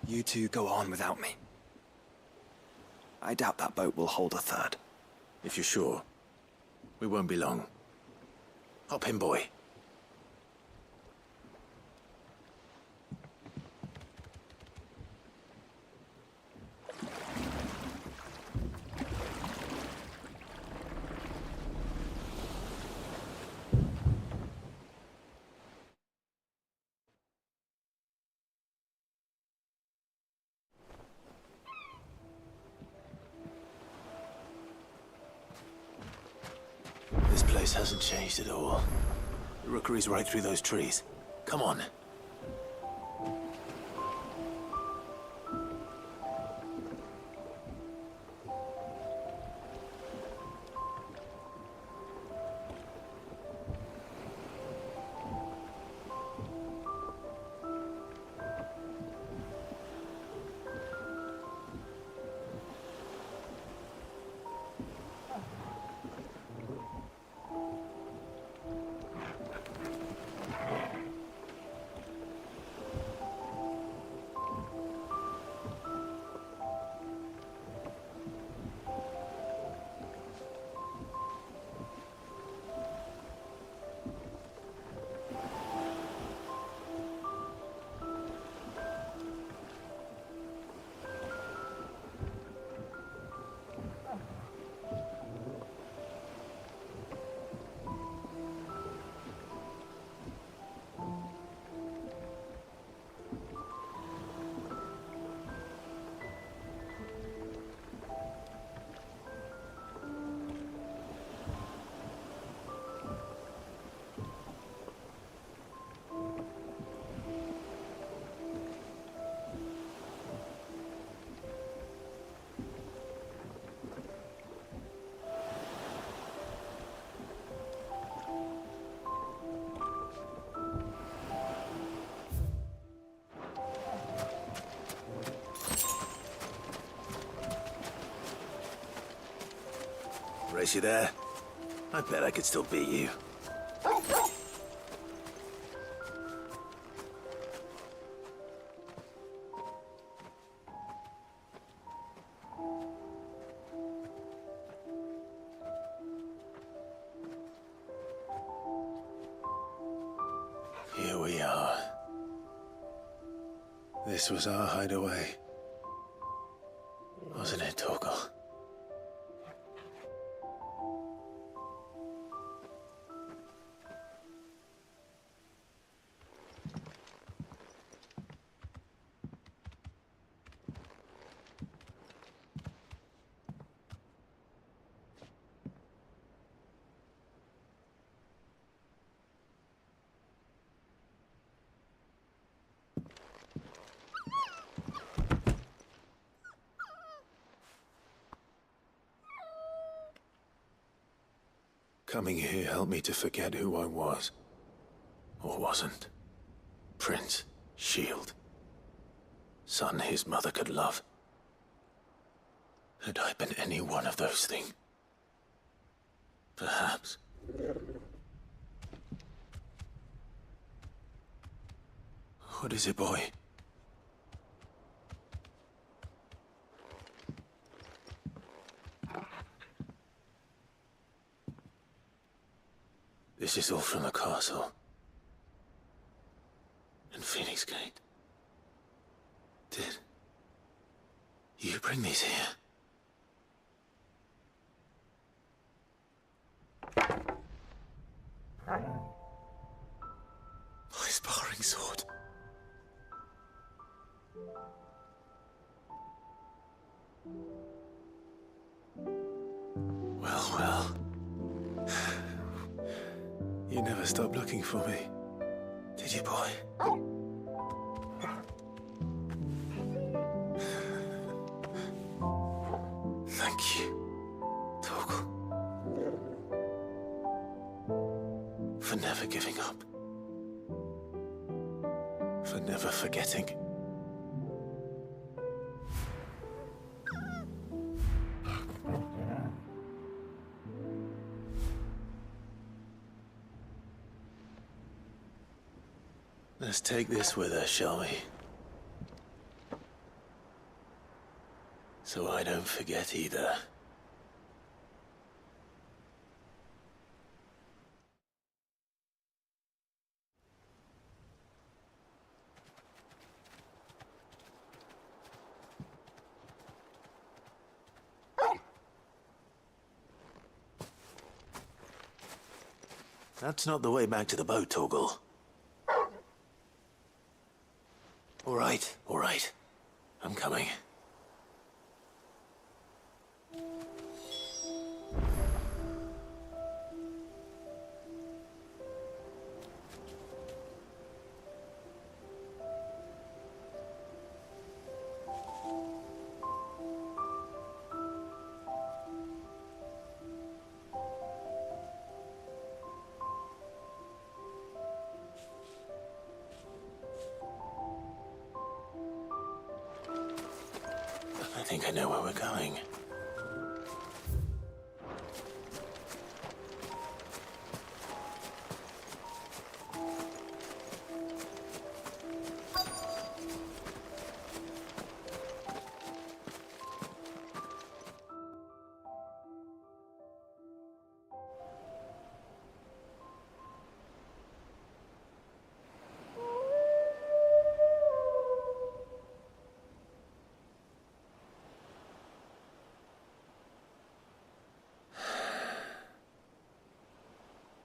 S16: You two go on without me. I doubt that boat will hold a third.
S3: If you're sure, we won't be long. Hop in, boy. This place hasn't changed at all. The rookery's right through those trees. Come on. Race you there? I bet I could still beat you. Here we are. This was our hideaway. Wasn't it, Torgal? Coming here helped me to forget who I was. Or wasn't. Prince, shield. Son his mother could love. Had I been any one of those things? Perhaps. What is it, boy? This is all from the castle. And Phoenix Gate. Did you bring these here? My sparring sword. Well, well. You never stopped looking for me, did you, boy? Thank you, Torgal. For never giving up. For never forgetting. Let's take this with us, shall we? So I don't forget either. That's not the way back to the boat, Torgal. All right. I'm coming. I think I know where we're going.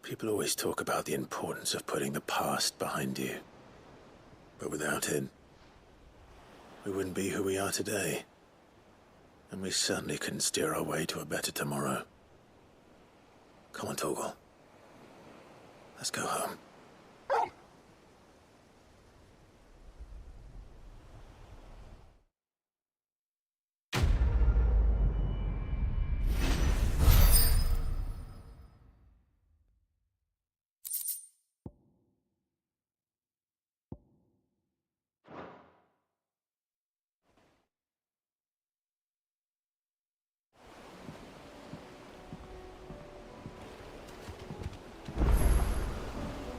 S3: People always talk about the importance of putting the past behind you. But without it, we wouldn't be who we are today. And we certainly couldn't steer our way to a better tomorrow. Come on, Torgal. Let's go home.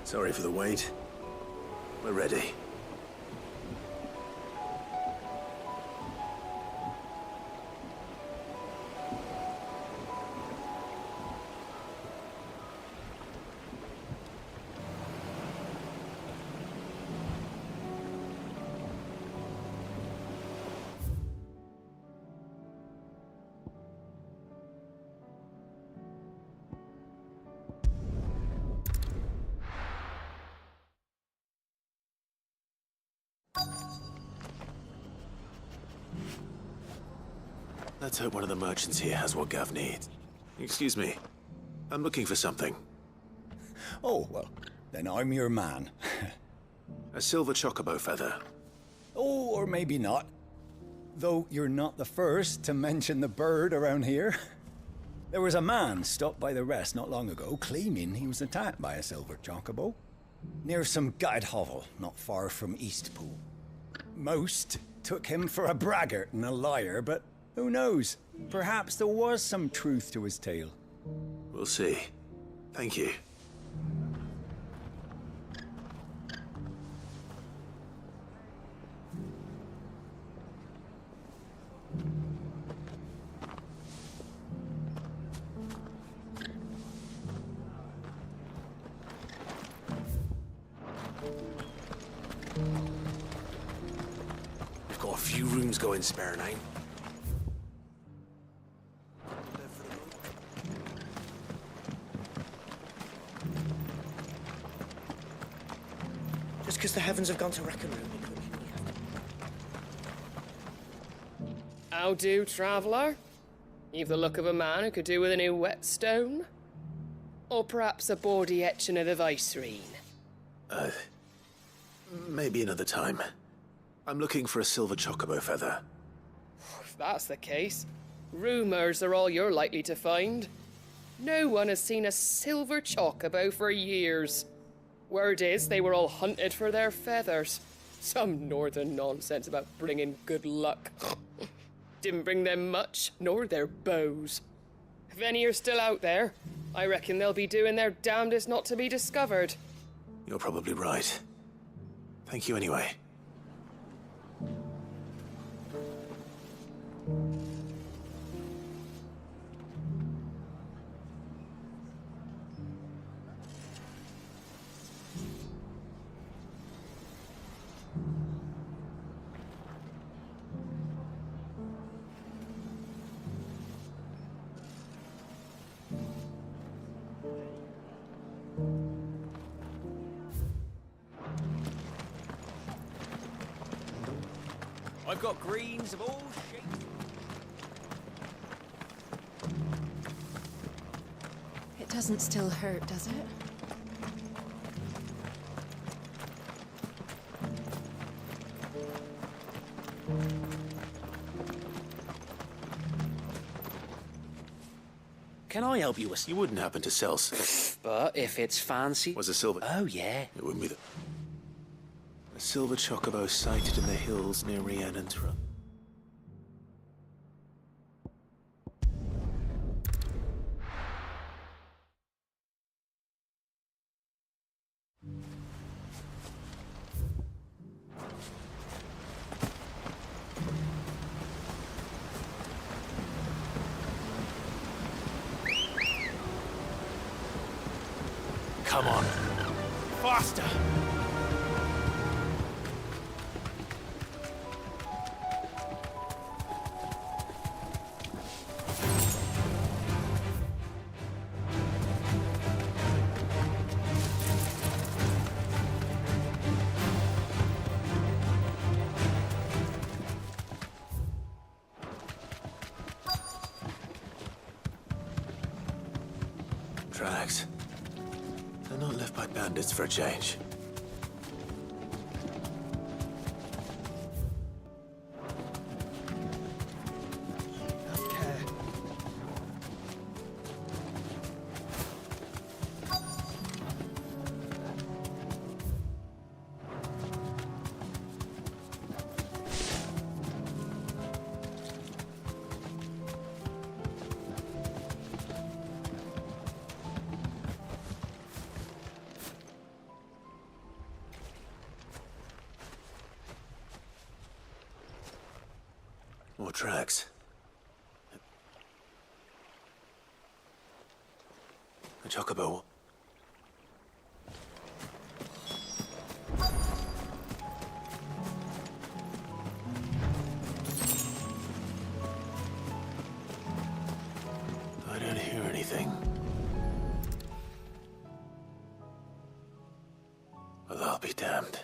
S3: Sorry for the wait. We're ready. Let's hope one of the merchants here has what Gav needs. Excuse me. I'm looking for something.
S17: Oh, well, then I'm your man.
S3: A silver chocobo feather.
S17: Oh, or maybe not. Though you're not the first to mention the bird around here. There was a man stopped by the rest not long ago claiming he was attacked by a silver chocobo near some gutted hovel not far from Eastpool. Most took him for a braggart and a liar, but who knows? Perhaps there was some truth to his tale.
S3: We'll see. Thank you.
S6: We've got a few rooms going spare now.
S2: Just because the heavens have gone to wreck and ruin.
S18: How do, traveller? You've the look of a man who could do with a new whetstone. Or perhaps a bawdy etching of the Viceroy.
S3: Maybe another time. I'm looking for a silver chocobo feather.
S18: If that's the case, rumours are all you're likely to find. No one has seen a silver chocobo for years. Word is they were all hunted for their feathers. Some northern nonsense about bringing good luck. Didn't bring them much, nor their bows. If any are still out there, I reckon they'll be doing their damnedest not to be discovered.
S3: You're probably right. Thank you anyway.
S2: I've got greens of all shapes.
S7: It doesn't still hurt, does it?
S19: Can I help you with...
S3: You wouldn't happen to sell...
S19: But if it's fancy...
S3: Was a silver...
S19: Oh, yeah.
S3: It wouldn't be the... A silver chocobo sighted in the hills near Rhiannon's Run. Come on. Faster! Tracks. They're not left by bandits for a change. More tracks. A chocobo. I don't hear anything. Well, I'll be damned.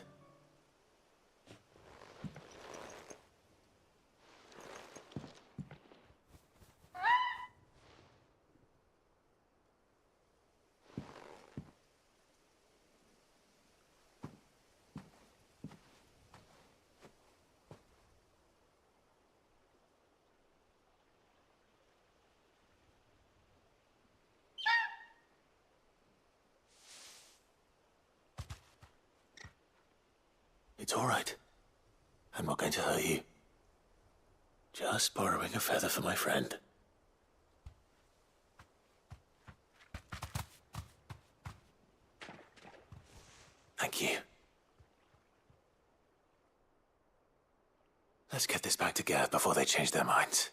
S3: It's all right. I'm not going to hurt you. Just borrowing a feather for my friend. Thank you. Let's get this back to Gareth before they change their minds.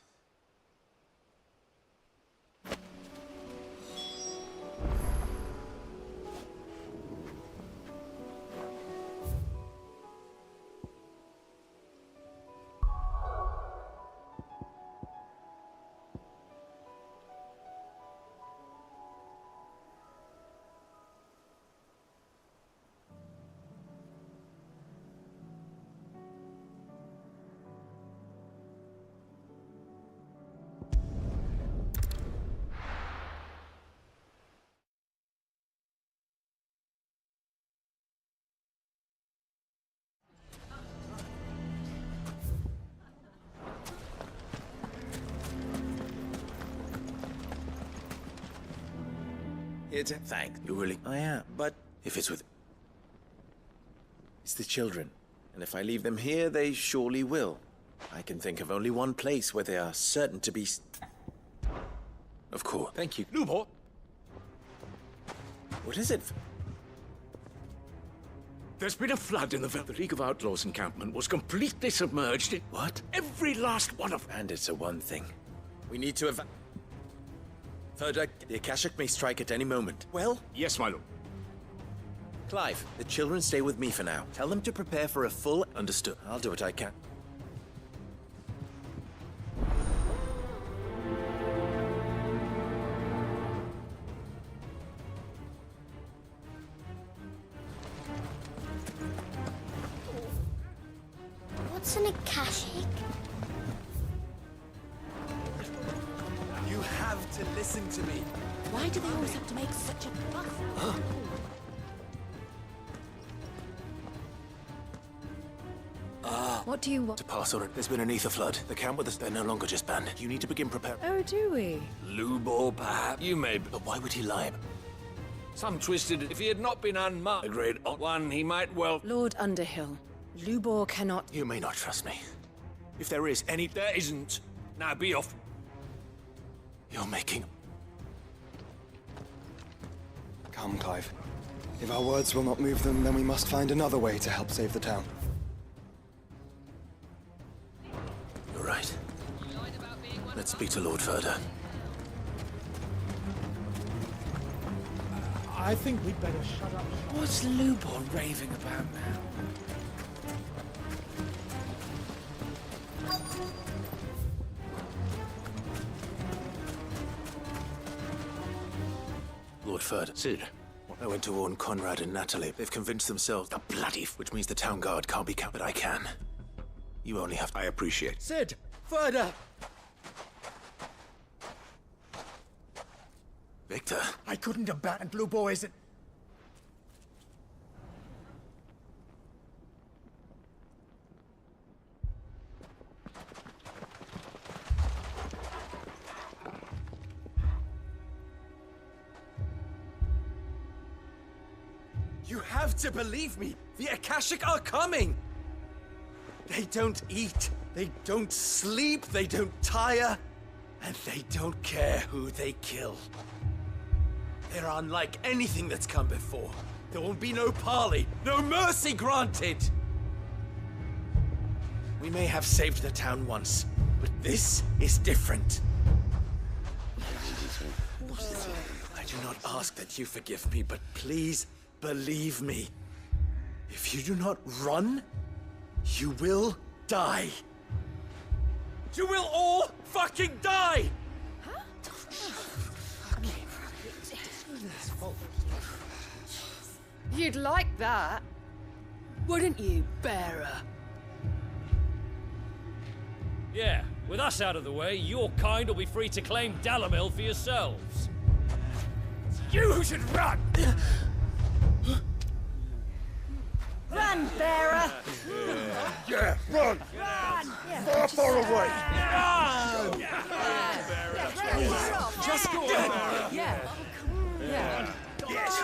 S20: Thanks. You really... I am, but...
S3: If it's with...
S20: It's the children. And if I leave them here, they surely will. I can think of only one place where they are certain to be...
S3: Of course.
S20: Thank you.
S6: Lubor!
S20: What is it?
S6: There's been a flood in the valley. The League of Outlaws encampment was completely submerged in...
S20: What?
S6: Every last one of...
S20: And it's a one thing. We need to Further, the Akashic may strike at any moment. Well?
S6: Yes, my lord.
S20: Clive, the children stay with me for now. Tell them to prepare for a full... Understood. I'll do what I can.
S10: What's an Akashic?
S20: You have to listen to me.
S4: Why do they always have to make such a fuss?
S7: What do you want?
S3: To pass on it. There's been an ether flood. The camp with us, they're no longer just bandit. You need to begin preparing.
S7: Oh, do we?
S6: Lubor, perhaps. You may be.
S3: But why would he lie?
S6: Some twisted... If he had not been unmarked, a great one, he might well...
S7: Lord Underhill, Lubor cannot...
S3: You may not trust me. If there is any...
S6: There isn't. Now be off.
S3: You're making...
S16: Come, Clive. If our words will not move them, then we must find another way to help save the town.
S3: You're right. Let's speak to Lord Further.
S6: I think we'd better shut up. What's Lubor raving about now?
S3: Lord Further.
S6: Sid.
S3: I went to warn Conrad and Natalie. They've convinced themselves the bloody... Which means the town guard can't be camped, but I can. You only have to...
S6: I appreciate.
S2: Sid! Further!
S3: Victor.
S6: I couldn't abandon Blue Boys and...
S2: You have to believe me! The Akashic are coming! They don't eat, they don't sleep, they don't tire, and they don't care who they kill. They're unlike anything that's come before. There will be no parley, no mercy granted! We may have saved the town once, but this is different. I do not ask that you forgive me, but please believe me. If you do not run, you will die. You will all fucking die!
S18: You'd like that, wouldn't you, bearer?
S21: Yeah, with us out of the way, your kind will be free to claim Dalamil for yourselves.
S6: You should run!
S4: Run, bearer!
S6: Yeah, run!
S4: Run!
S6: Far away!
S4: Run!
S2: Just go on!
S4: Yeah. Yeah.
S6: Yes!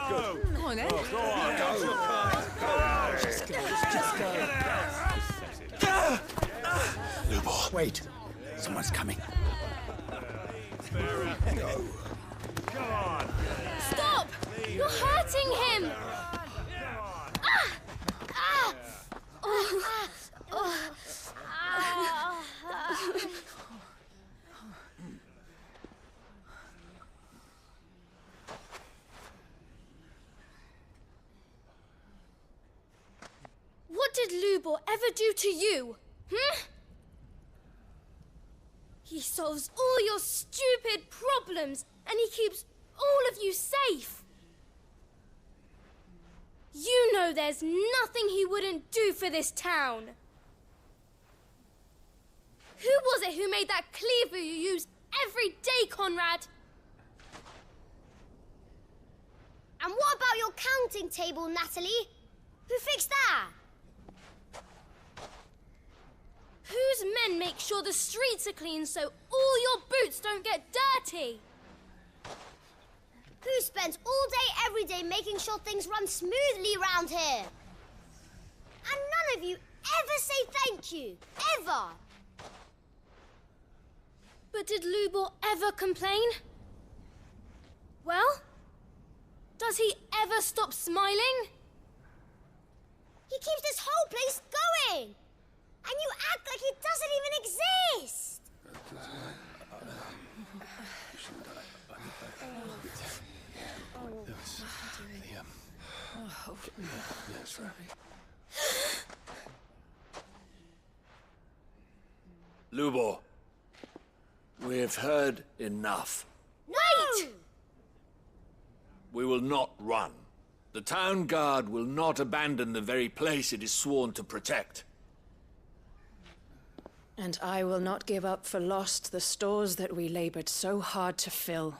S6: Go!
S4: Come on, then.
S6: Go on! Go!
S2: Just go.
S3: Lubor.
S6: Wait. Someone's coming.
S5: Come on!
S10: Stop! You're hurting him! What did Lubor ever do to you? He solves all your stupid problems, and he keeps all of you safe. You know there's nothing he wouldn't do for this town. Who was it who made that cleaver you use every day, Conrad? And what about your counting table, Natalie? Who fixed that? Whose men make sure the streets are clean so all your boots don't get dirty? who spends all day every day making sure things run smoothly around here. And none of you ever say thank you. Ever. But did Lubor ever complain? Well, does he ever stop smiling? He keeps this whole place going! And you act like it doesn't even exist!
S6: Lubor, we've heard enough.
S10: Wait!
S6: We will not run. The town guard will not abandon the very place it is sworn to protect.
S11: And I will not give up for lost the stores that we labored so hard to fill.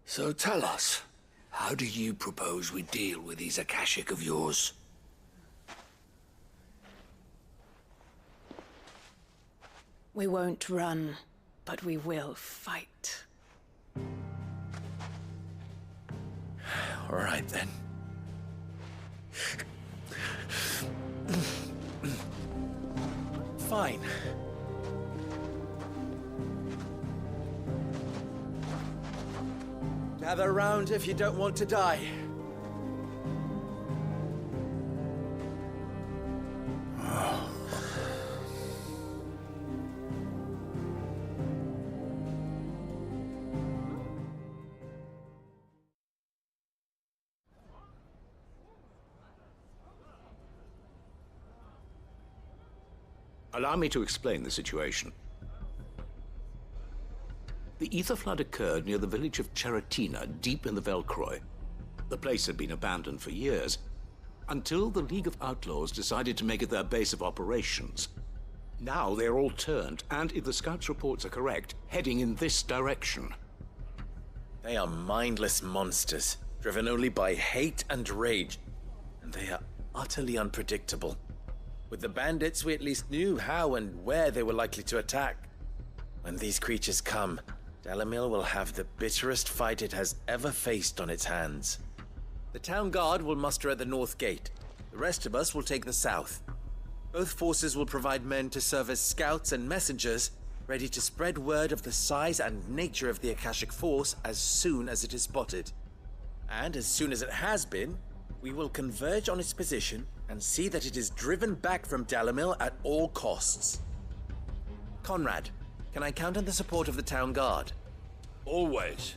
S6: So tell us, how do you propose we deal with these Akashic of yours?
S11: We won't run, but we will fight.
S20: All right, then. Fine. Gather around if you don't want to die.
S9: Allow me to explain the situation. The ether flood occurred near the village of Cheratina, deep in the Velcroy. The place had been abandoned for years, until the League of Outlaws decided to make it their base of operations. Now they're all turned, and if the scouts' reports are correct, heading in this direction.
S20: They are mindless monsters, driven only by hate and rage. And they are utterly unpredictable. With the bandits, we at least knew how and where they were likely to attack. When these creatures come, Dalamil will have the bitterest fight it has ever faced on its hands. The town guard will muster at the north gate. The rest of us will take the south. Both forces will provide men to serve as scouts and messengers, ready to spread word of the size and nature of the Akashic force as soon as it is spotted. And as soon as it has been, we will converge on its position and see that it is driven back from Dalamil at all costs. Conrad, can I count on the support of the town guard?
S6: Always.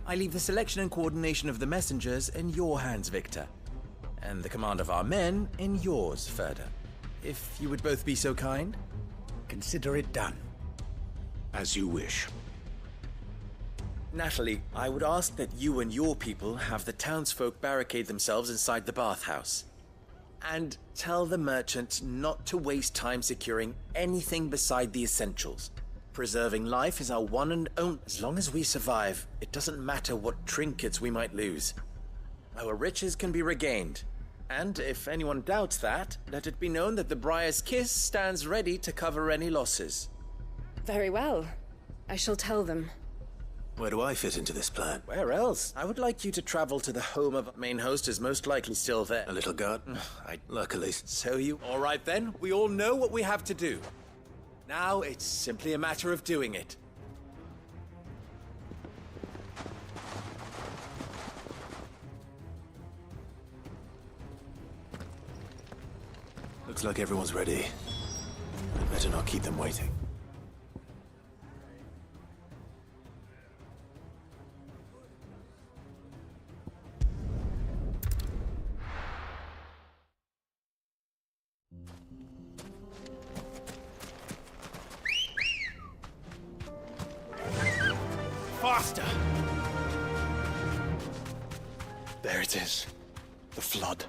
S20: I leave the selection and coordination of the messengers in your hands, Victor. And the command of our men in yours, Ferda. If you would both be so kind.
S8: Consider it done.
S9: As you wish.
S20: Natalie, I would ask that you and your people have the townsfolk barricade themselves inside the bathhouse. And tell the merchant not to waste time securing anything beside the essentials. Preserving life is our one and only. As long as we survive, it doesn't matter what trinkets we might lose. Our riches can be regained. And if anyone doubts that, let it be known that the Briar's Kiss stands ready to cover any losses.
S11: Very well. I shall tell them.
S3: Where do I fit into this plan?
S20: Where else? I would like you to travel to the home of main host is most likely still there.
S3: A little guard? Luckily.
S20: So you... All right then, we all know what we have to do. Now it's simply a matter of doing it.
S3: Looks like everyone's ready. I'd better not keep them waiting.
S6: Faster!
S3: There it is. The flood.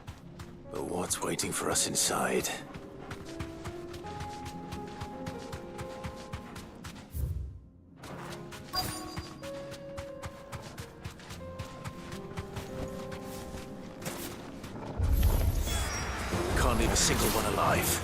S3: But what's waiting for us inside? can't leave a single one alive.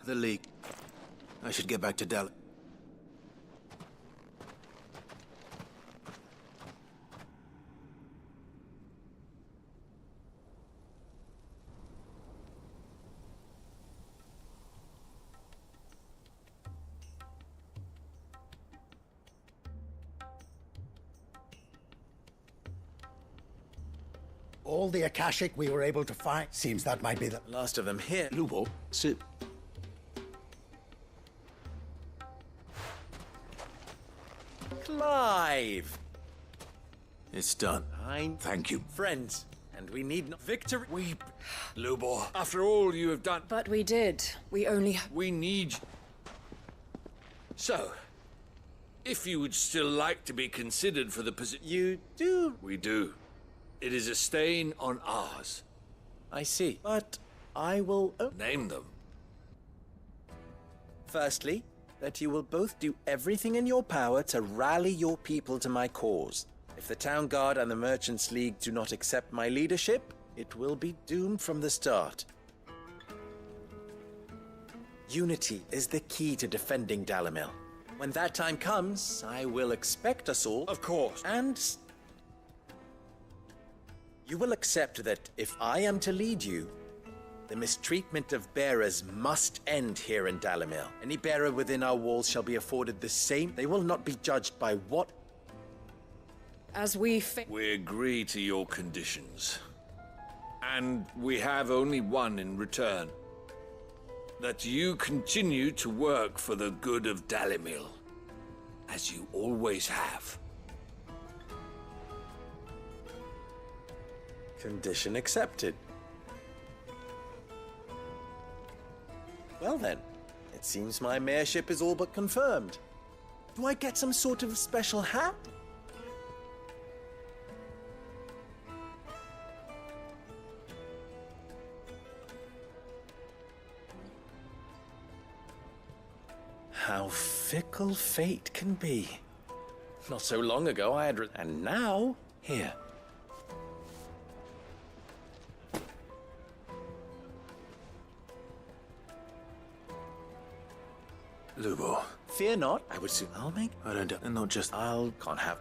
S3: The League. I should get back to Dal.
S14: All the Akashic we were able to find. Seems that might be the
S20: Last of them here.
S9: Lubo, sit.
S20: Clive!
S3: It's done.
S9: Thank you.
S20: Friends, and we need no victory.
S6: Weep, Lubor. After all you have done.
S11: But we did. We only...
S6: We need... So, if you would still like to be considered for the position...
S20: You do?
S6: We do. It is a stain on ours.
S20: I see. But I will...
S6: Name them.
S20: Firstly, that you will both do everything in your power to rally your people to my cause. If the Town Guard and the Merchants League do not accept my leadership, it will be doomed from the start. Unity is the key to defending Dalimil. When that time comes, I will expect us all...
S6: Of course.
S20: And... you will accept that if I am to lead you, the mistreatment of bearers must end here in Dalimil. Any bearer within our walls shall be afforded the same. They will not be judged by what...
S11: As we
S6: agree to your conditions. And we have only one in return. That you continue to work for the good of Dalimil, as you always have.
S20: Condition accepted. Well then, it seems my mayorship is all but confirmed. Do I get some sort of special hat? How fickle fate can be. Not so long ago I had... and now, here.
S3: Lubo.
S20: Fear not, I would soon... I'll make...
S3: I don't... and not just...
S20: Can't have...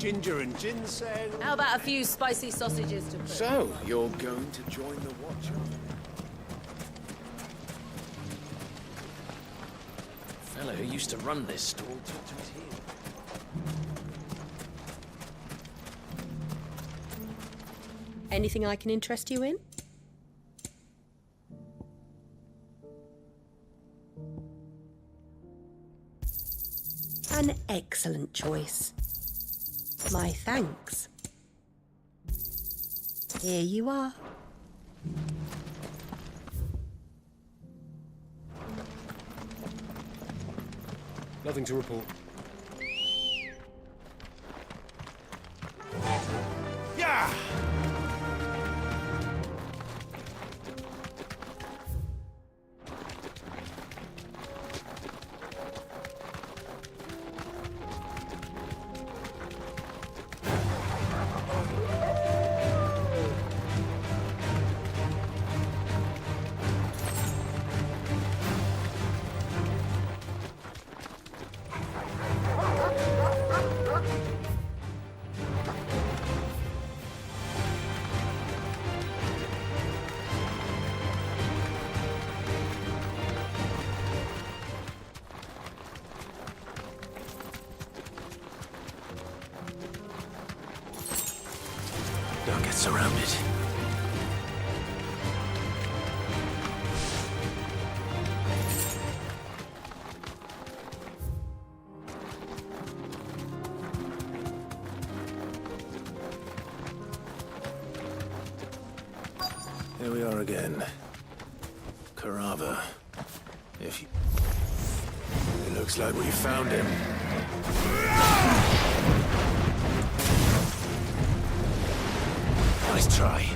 S8: ginger and ginseng.
S4: How about a few spicy sausages to cook?
S6: So, you're going to join the Watch, are you?
S19: The fellow who used to run this stall took to his heels.
S12: Anything I can interest you in? An excellent choice. My thanks. Here you are.
S22: Nothing to report.
S8: Yeah!
S3: Don't get surrounded. Here we are again. Carava. If you... It looks like we found him. Nice try.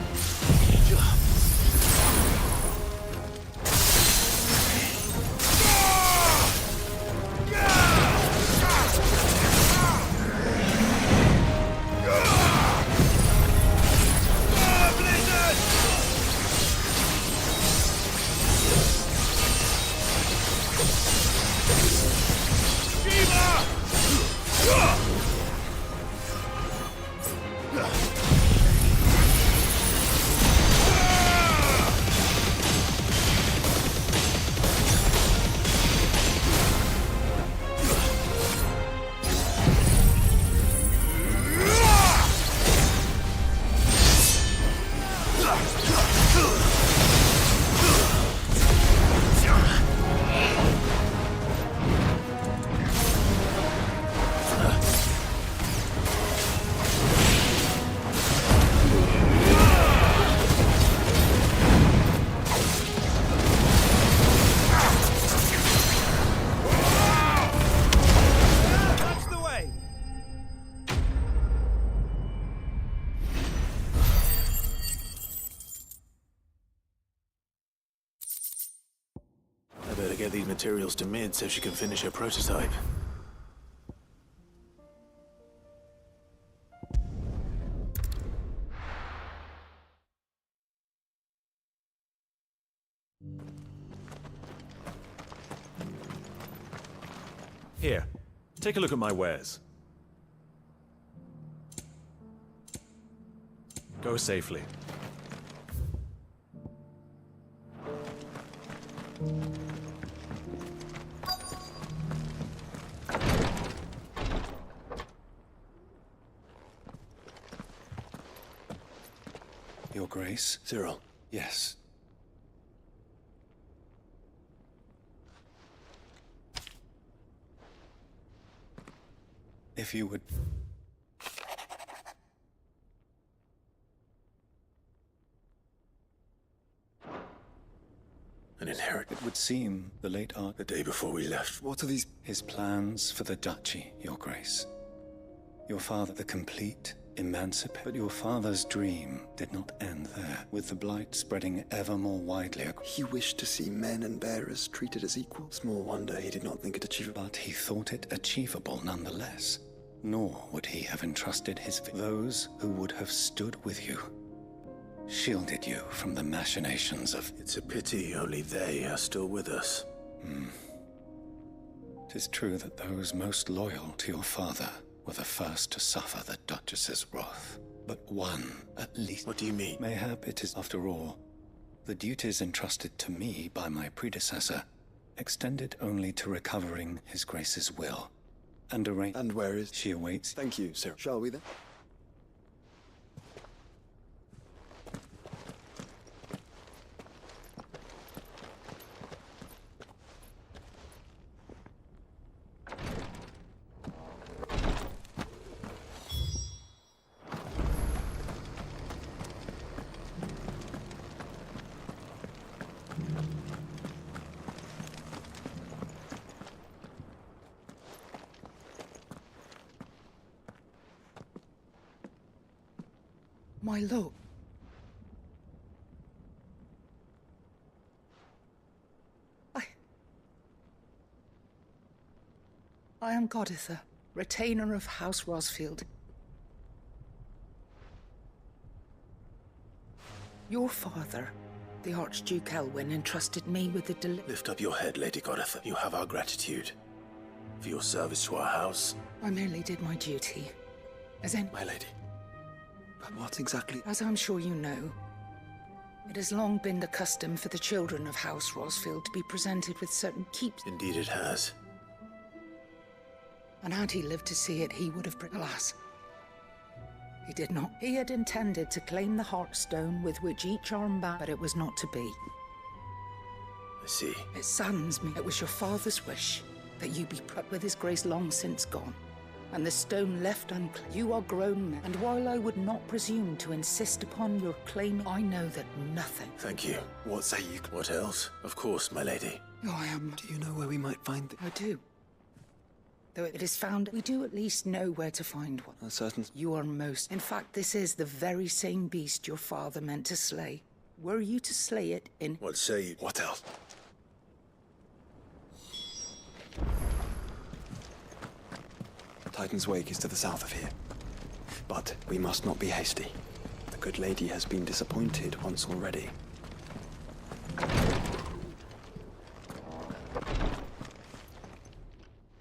S3: I better get these materials to Mid so she can finish her prototype.
S23: Here, take a look at my wares. Go safely.
S17: Your Grace?
S3: Cyril.
S17: Yes. If you would...
S3: An inherit.
S17: It would seem the late
S3: The day before we left.
S17: What are these? His plans for the duchy, Your Grace. Your father, the complete emancipate. But your father's dream did not end there, with the blight spreading ever more widely.
S16: He wished to see men and bearers treated as equal. Small wonder he did not think it achievable.
S17: But he thought it achievable nonetheless. Nor would he have entrusted those who would have stood with you, shielded you from the machinations of...
S3: It's a pity only they are still with us.
S17: It is true that those most loyal to your father
S14: were the first to suffer the Duchess's wrath. But one, at least.
S3: What do you mean?
S14: Mayhap it is, after all, the duties entrusted to me by my predecessor, extended only to recovering His Grace's will. And
S16: And where is...
S14: She awaits.
S16: Thank you, sir. Shall we then?
S1: My lord. I am Goditha, retainer of House Rosfield. Your father, the Archduke Elwyn, entrusted me with the
S3: Lift up your head, Lady Goditha. You have our gratitude for your service to our house.
S1: I merely did my duty.
S16: My lady. But what exactly...
S1: As I'm sure you know, it has long been the custom for the children of House Rosfield to be presented with certain keeps.
S3: Indeed it has.
S1: And had he lived to see it, he would have... Alas. He did not. He had intended to claim the Heartstone with which each arm bound, but it was not to be.
S3: I see.
S1: It saddens me. It was your father's wish that you be put with His Grace long since gone, and the stone left unclaimed. You are grown men, and while I would not presume to insist upon your claiming, I know that nothing...
S3: Thank you. What say you? What else? Of course, my lady.
S1: Oh, I am...
S16: Do you know where we might find it?
S1: I do. Though it is found, we do at least know where to find one.
S16: Certain...
S1: You are most... In fact, this is the very same beast your father meant to slay. Were you to slay it in...
S3: What say you?
S16: What else? Titan's Wake is to the south of here. But we must not be hasty. The good lady has been disappointed once already.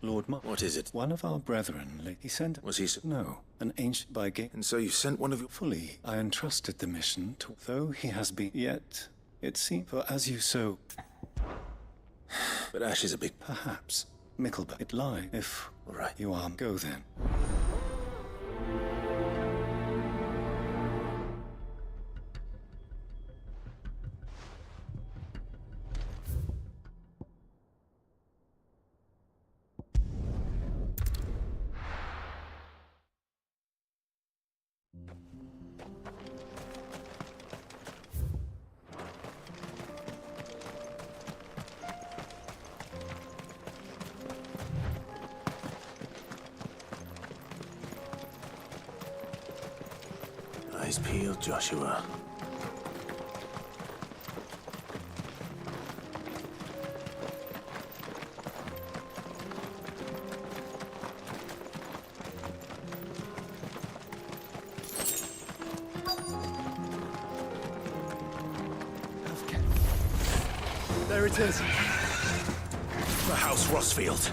S14: Lord
S3: What is it?
S14: One of our brethren, he sent...
S3: Was he...
S14: No, an ancient by gate.
S3: And so you sent one of your...
S14: Fully, I entrusted the mission to... Though he has been... Yet, it seems... For as you so...
S3: But Ash is a big...
S14: Perhaps. Mickelberg. It lie. If...
S3: All right.
S14: You are... Go then.
S3: Eyes peeled, Joshua.
S16: There it is.
S3: The House Rosfield.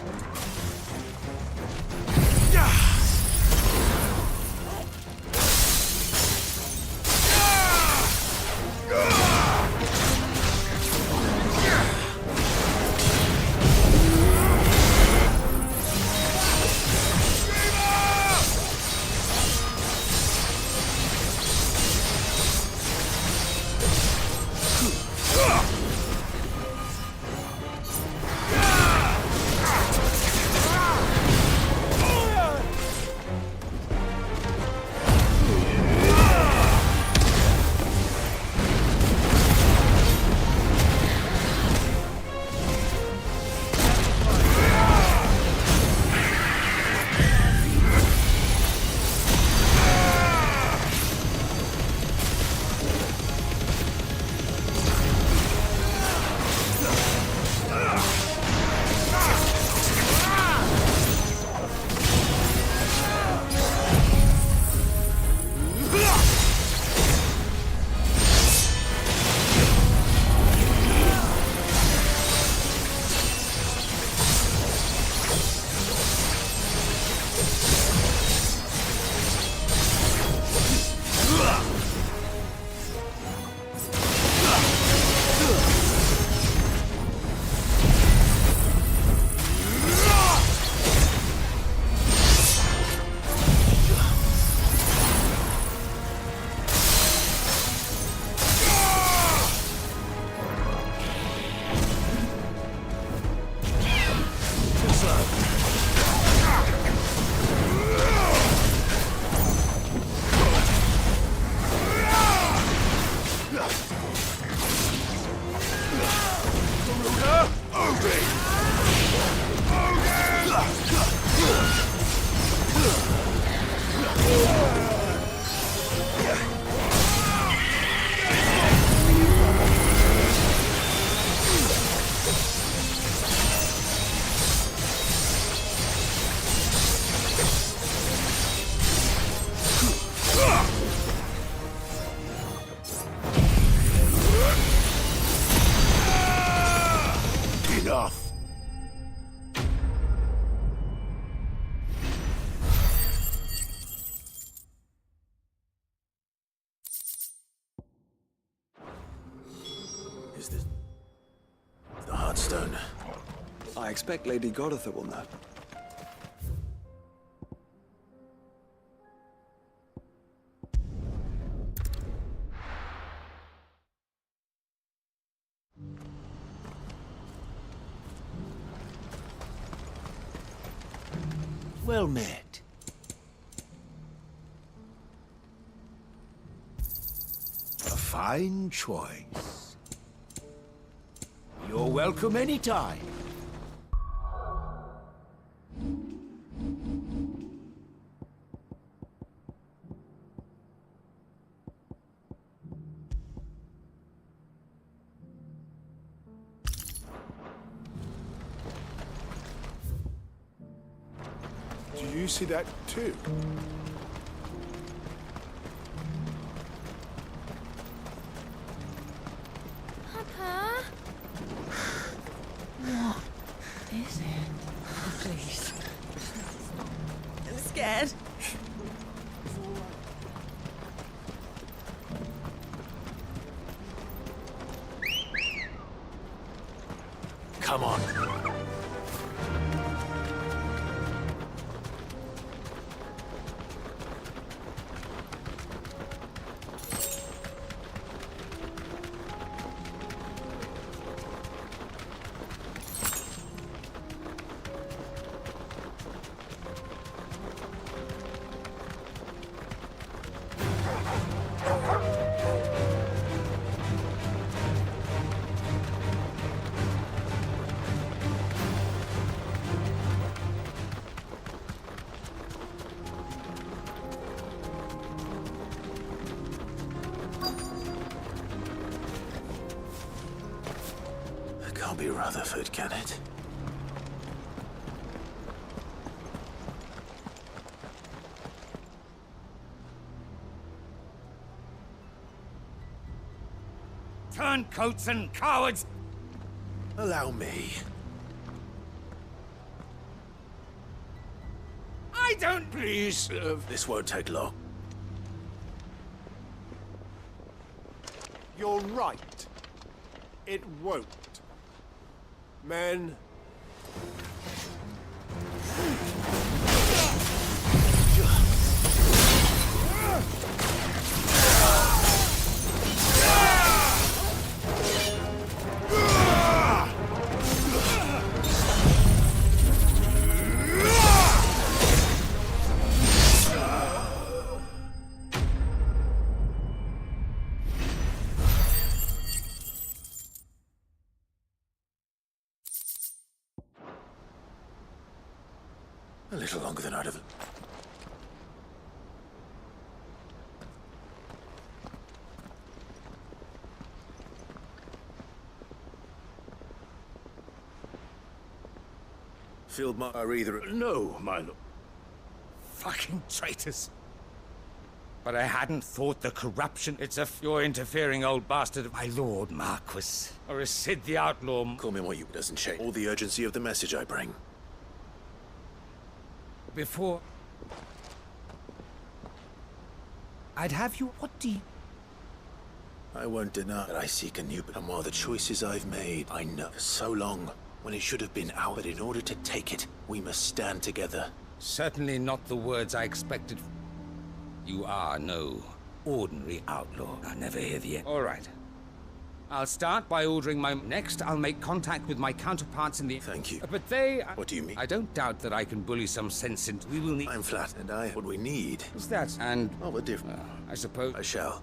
S8: Enough.
S3: Is this the Heartstone?
S16: I expect Lady Godotha will know.
S2: Well met. A fine choice. You're welcome anytime.
S8: Do you see that too?
S10: Papa?
S4: What is it? Oh, please. I'm scared.
S3: Come on. It can't be Rutherford, can it?
S2: Turncoats and cowards!
S3: Allow me.
S2: I don't... Please,
S3: This won't take long.
S8: You're right. It won't. Men.
S3: A little longer than I'd have... Field are either...
S2: No, my lord. Fucking traitors. But I hadn't thought the corruption. It's a you're interfering old bastard, my lord Marquis. Or is Sid the outlaw?
S3: Call me what you... doesn't change all the urgency of the message I bring.
S2: Before... I'd have you... What do you...
S3: I won't deny that I seek a new... And while the choices I've made, I know for so long, when it should have been out, but in order to take it, we must stand together.
S2: Certainly not the words I expected. You are no ordinary outlaw. I'll never hear the end. All right. I'll start by ordering my... Next, I'll make contact with my counterparts in the...
S3: Thank you.
S2: But they...
S3: What do you mean?
S2: I don't doubt that I can bully some sense into... We will need...
S3: I'm flat, and what we need...
S2: Is that... And...
S3: Oh, we're different.
S2: I suppose...
S3: I shall.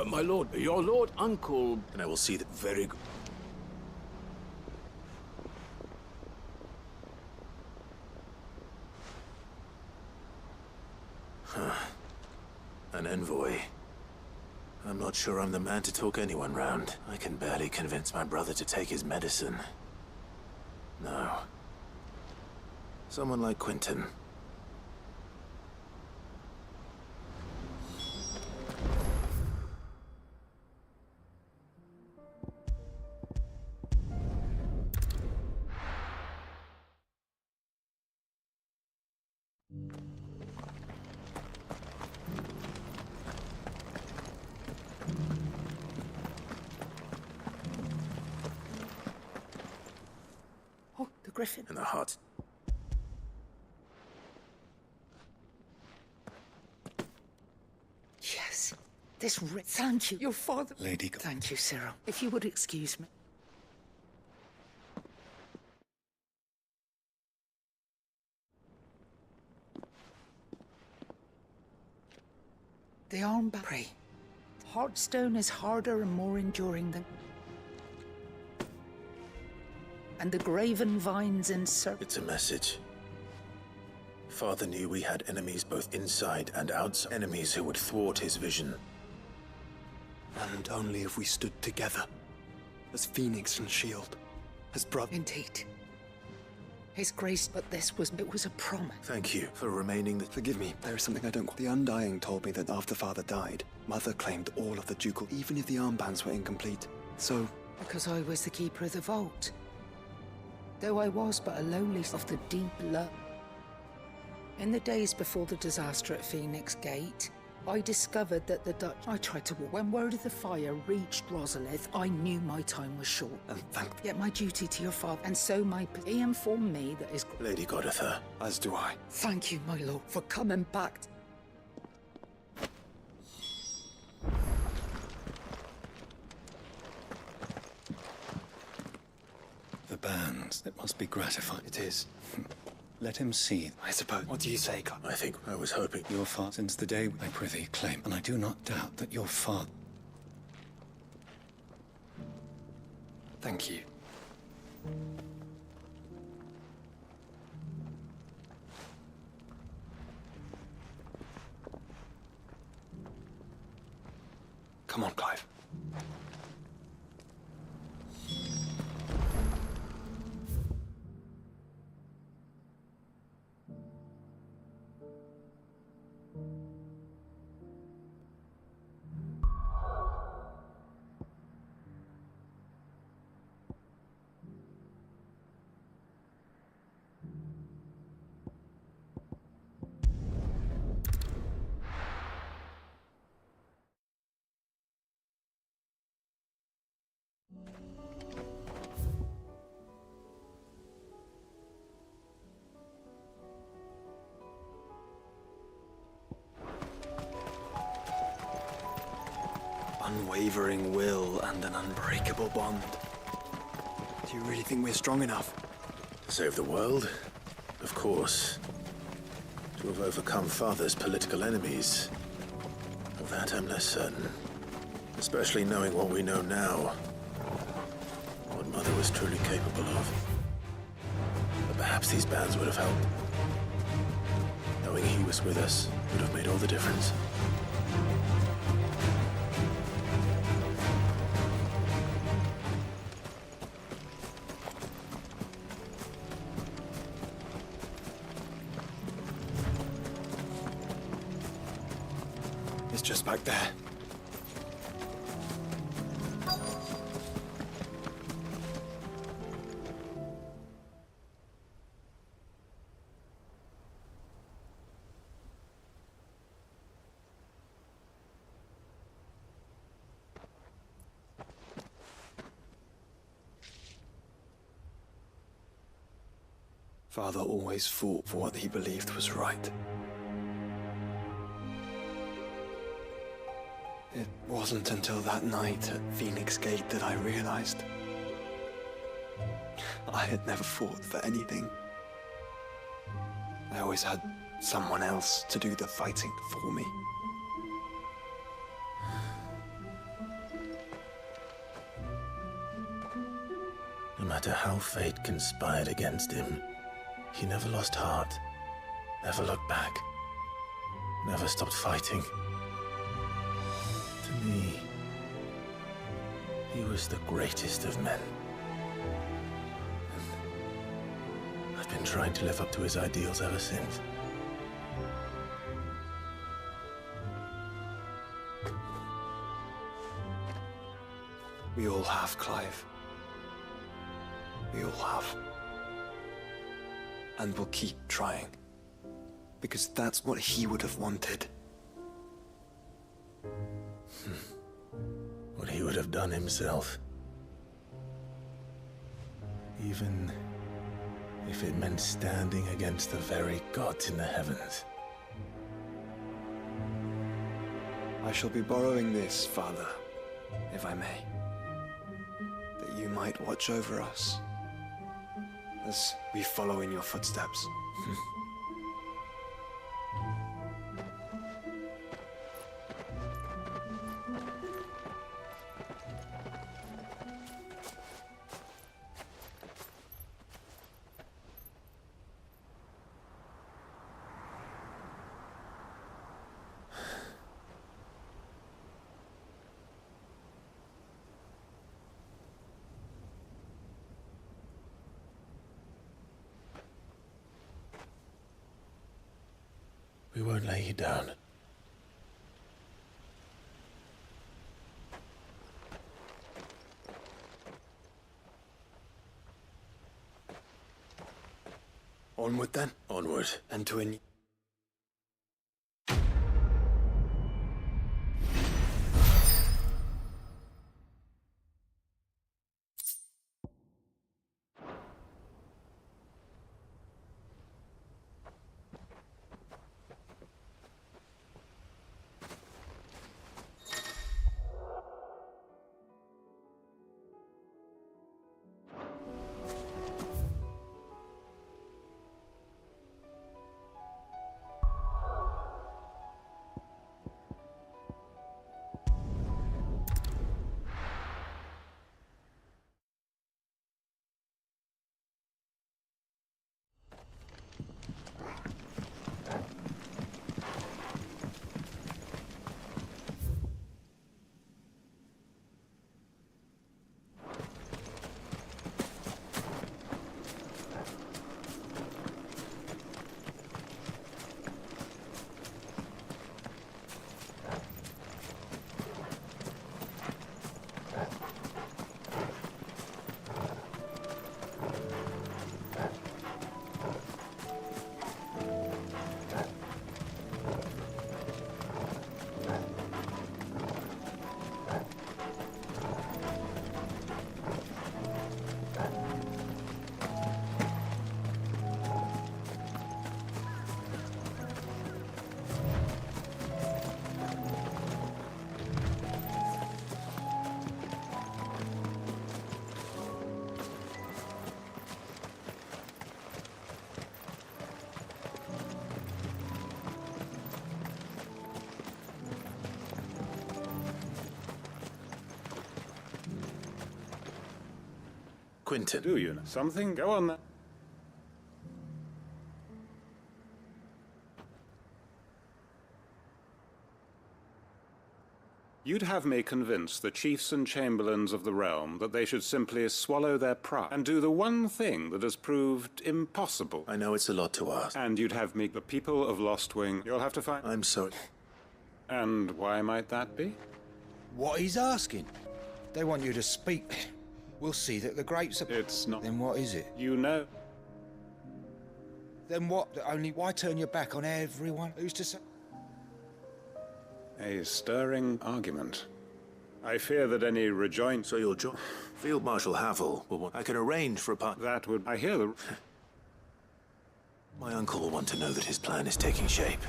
S23: My lord, your lord uncle...
S3: And I will see that very good. An envoy. I'm not sure I'm the man to talk anyone round. I can barely convince my brother to take his medicine. No. Someone like Quentin.
S1: Oh, the griffin.
S3: And the heart.
S1: Yes. This thank you, your father.
S14: Lady...
S1: Thank you, Cyril. If you would excuse me. The armband. Pray. Heartstone is harder and more enduring than... And the graven vines encircle...
S3: It's a message. Father knew we had enemies both inside and outside. Enemies who would thwart his vision.
S16: And only if we stood together. As Phoenix and Shield. As brother.
S1: Indeed. His grace, but it was a promise.
S3: Thank you for remaining the...
S16: Forgive me, there is something I don't... The Undying told me that after Father died, Mother claimed all of the ducal, even if the armbands were incomplete. So...
S1: Because I was the keeper of the vault. Though I was but a lowly of the deep love. In the days before the disaster at Phoenix Gate, I discovered that the Dutch... I tried to walk. When word of the fire reached Rosalith, I knew my time was short.
S16: And
S1: Yet my duty to your father, and so he informed me that his...
S3: Lady Goditha.
S16: As do I.
S1: Thank you, my lord, for coming back.
S14: The bands, it must be gratifying.
S16: It is.
S14: Let him see.
S16: I suppose. What do you say, Carl?
S3: I think I was hoping...
S14: Your father, since the day I prithee claim, and I do not doubt that your father...
S16: Thank you. Come on, Clive. Unwavering will and an unbreakable bond. Do you really think we're strong enough?
S3: To save the world? Of course. To have overcome Father's political enemies? Of that I'm less certain. Especially knowing what we know now. What Mother was truly capable of. But perhaps these bands would have helped. Knowing he was with us would have made all the difference.
S16: It's just back there. Father always fought for what he believed was right. It wasn't until that night at Phoenix Gate that I realized I had never fought for anything. I always had someone else to do the fighting for me.
S3: No matter how fate conspired against him, he never lost heart, never looked back, never stopped fighting. To me, he was the greatest of men. And I've been trying to live up to his ideals ever since.
S16: We all have, Clive. We all have. And we'll keep trying. Because that's what he would have wanted.
S3: What he would have done himself. Even if it meant standing against the very gods in the heavens.
S16: I shall be borrowing this, Father, if I may. That you might watch over us as we follow in your footsteps.
S3: We won't lay you down.
S16: Onward then.
S3: Onward.
S16: And to a new...
S3: Quinton.
S7: Do you know something? Go on then. You'd have me convince the chiefs and chamberlains of the realm that they should simply swallow their pride and do the one thing that has proved impossible.
S3: I know it's a lot to ask.
S7: And you'd have me, the people of Lostwing, you'll have to find...
S3: I'm sorry.
S7: And why might that be?
S13: What he's asking. They want you to speak. We'll see that the grapes are...
S7: It's not...
S13: Then what is it?
S7: You know.
S13: Then what? Only why turn your back on everyone? Who's to say?
S7: A stirring argument. I fear that any rejoin...
S3: So you'll join... Field Marshal Havel will want... I can arrange for a part...
S7: That would... I hear the...
S3: My uncle will want to know that his plan is taking shape.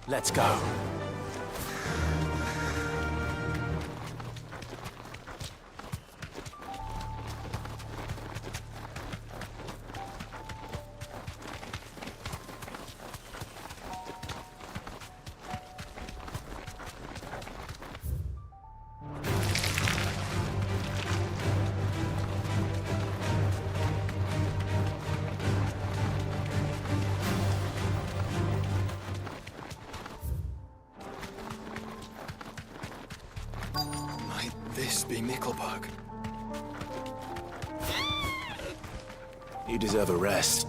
S3: Let's go.
S16: Might this be Nickelberg?
S3: You deserve a rest.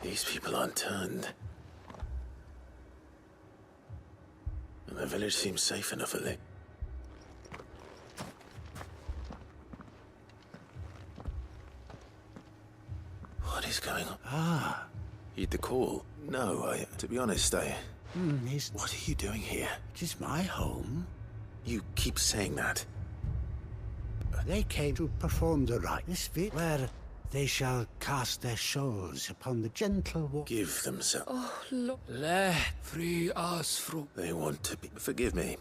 S3: These people aren't turned. And the village seems safe enough, at least. What is going on? Ah, heed the call. No, to be honest, what are you doing here?
S8: It is my home.
S3: You keep saying that.
S8: They came to perform the rite. This bit where they shall cast their souls upon the gentle water.
S3: Give themselves.
S8: Oh, Lord.
S3: Let free us from. They want to be. Forgive me.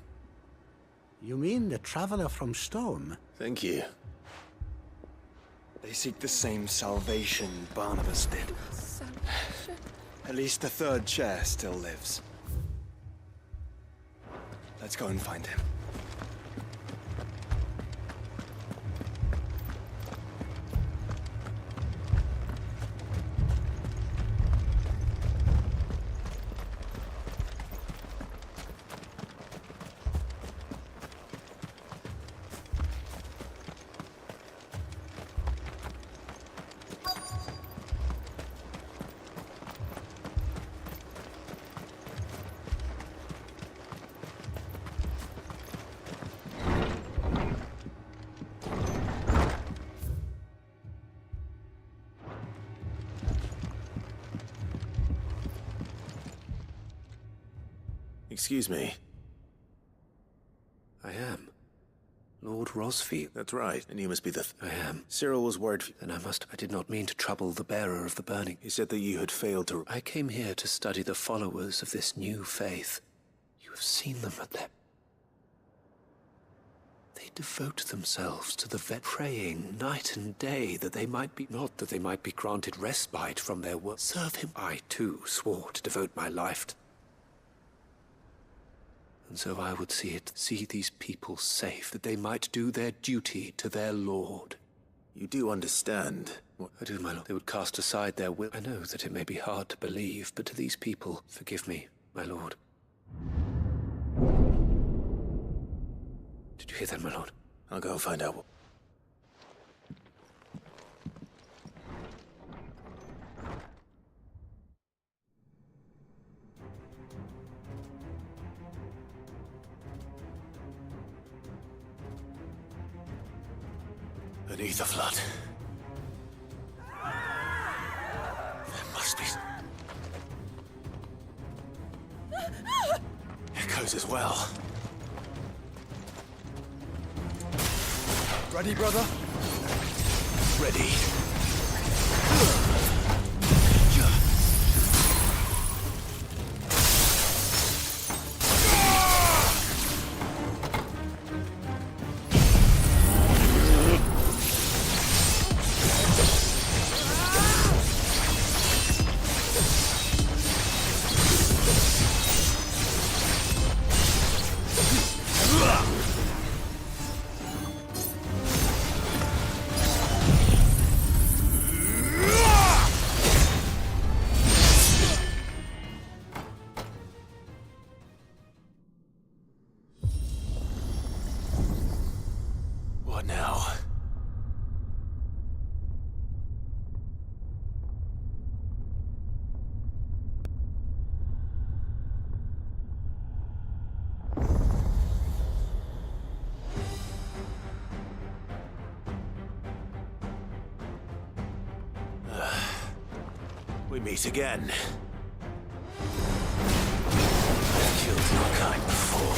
S8: You mean the traveler from Storm?
S3: Thank you.
S16: They seek the same salvation Barnabas did. At least the third chair still lives. Let's go and find him.
S3: Excuse me.
S19: I am. Lord Rosfield.
S3: That's right, and you must be the...
S19: I am.
S3: Cyril was worried...
S19: Then I did not mean to trouble the bearer of the burning.
S3: He said that you had failed to...
S19: I came here to study the followers of this new faith. You have seen them at their... They devote themselves to the vet, praying night and day that they might be... Not that they might be granted respite from their work. Serve him. I, too, swore to devote my life to... And so I would see these people safe, that they might do their duty to their lord.
S3: You do understand what...
S19: I do, my lord. They would cast aside their will. I know that it may be hard to believe, but to these people, forgive me, my lord. Did you hear that, my lord?
S3: I'll go and find out what... Beneath the flood. There must be... Echoes as well.
S16: Ready, brother?
S3: Ready. What now? We meet again. I've killed your kind before.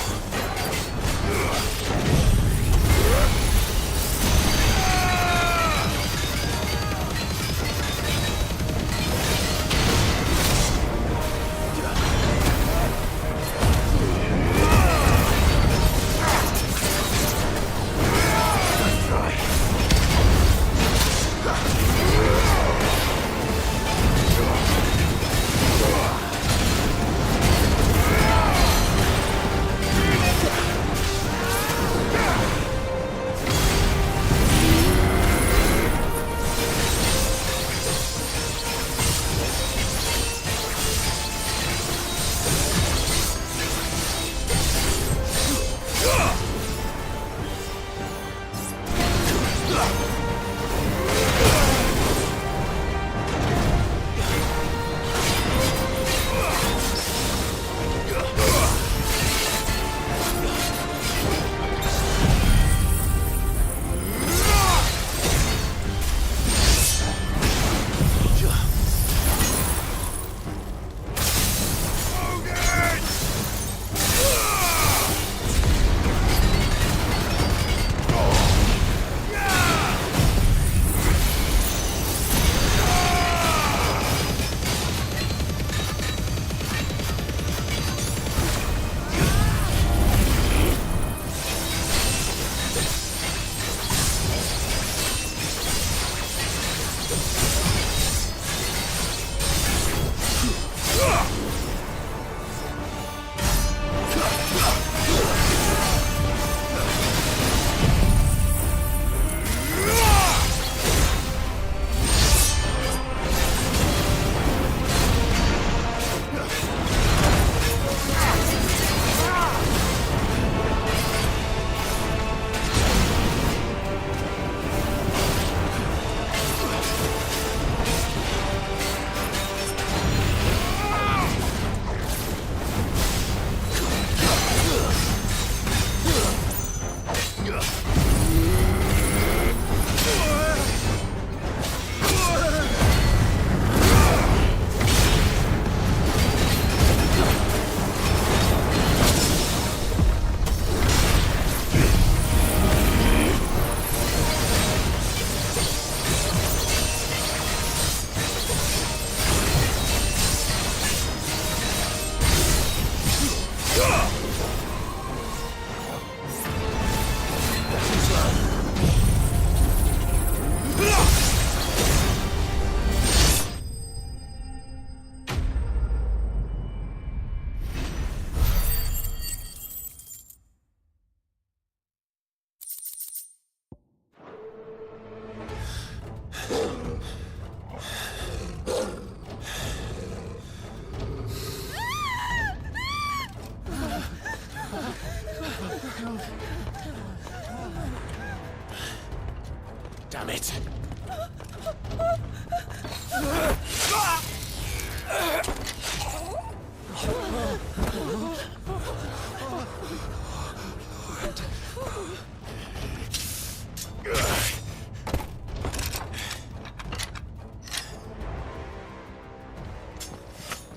S19: Damn it!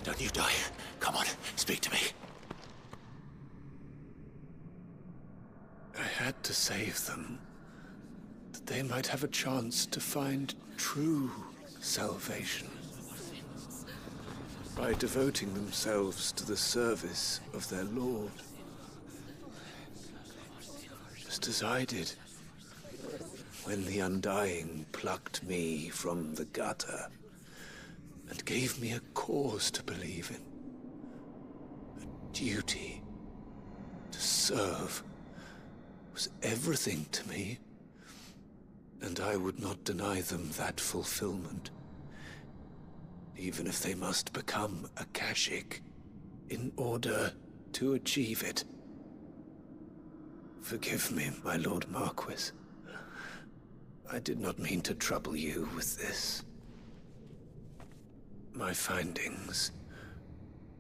S9: Don't you die. Come on, speak to me.
S19: I had to save them, that they might have a chance to find true salvation. By devoting themselves to the service of their Lord. Just as I did when the Undying plucked me from the gutter and gave me a cause to believe in. A duty to serve was everything to me, and I would not deny them that fulfillment, even if they must become a Kashik in order to achieve it. Forgive me, my Lord Marquis. I did not mean to trouble you with this. My findings.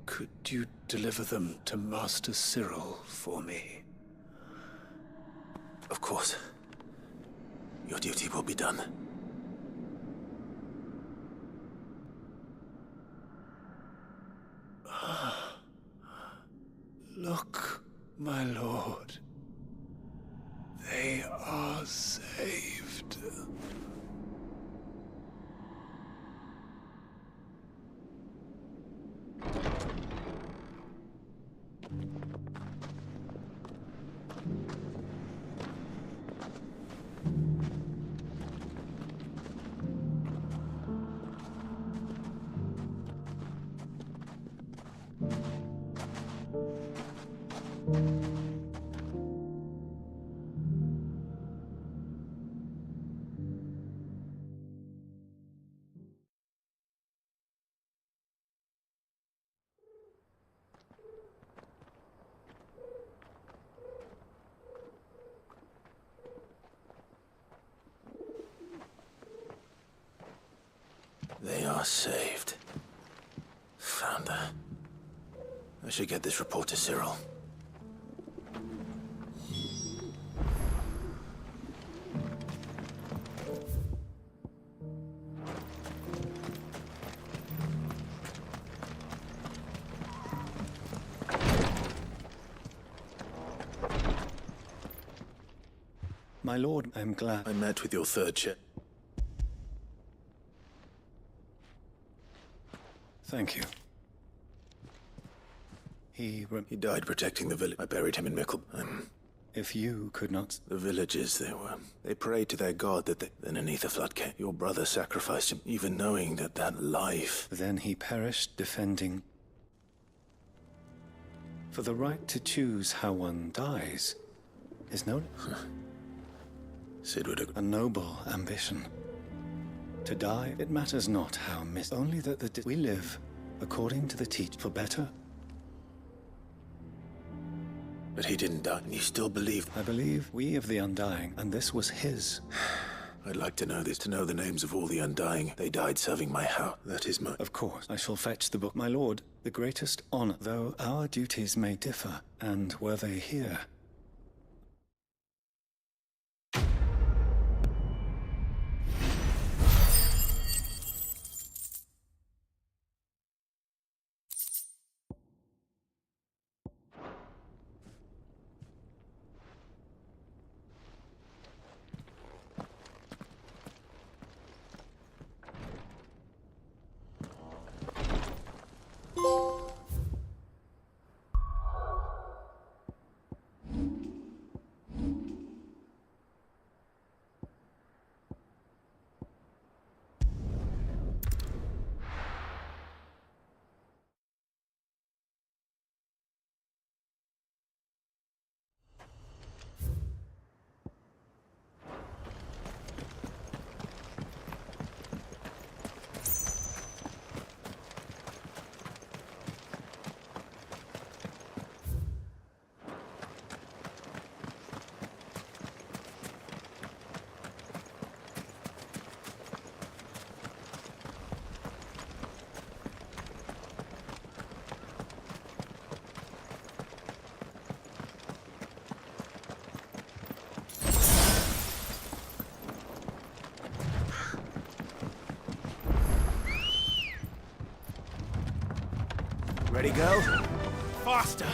S19: Could you deliver them to Master Cyril for me?
S3: Of course. Your duty will be done.
S19: Look, my lord. They are saved.
S3: saved. Founder. I should get this report to Cyril.
S14: My lord, I'm glad.
S3: I met with your third chair.
S14: Thank you. He
S3: died protecting the village. I buried him in Mickle.
S14: If you could not...
S3: The villagers, they prayed to their god then an ether flood came. Your brother sacrificed him, even knowing that life...
S14: Then he perished defending... For the right to choose how one dies is no...
S3: Sid would agree.
S14: A noble ambition. To die, it matters not how only that we live according to the teach for better.
S3: But he didn't die, and you still believe?
S14: I believe we of the Undying, and this was his.
S3: I'd like to know this, to know the names of all the Undying. They died serving my house. That is my...
S14: Of course, I shall fetch the book. My lord, the greatest honor, though our duties may differ, and were they here...
S13: Ready, go? Faster!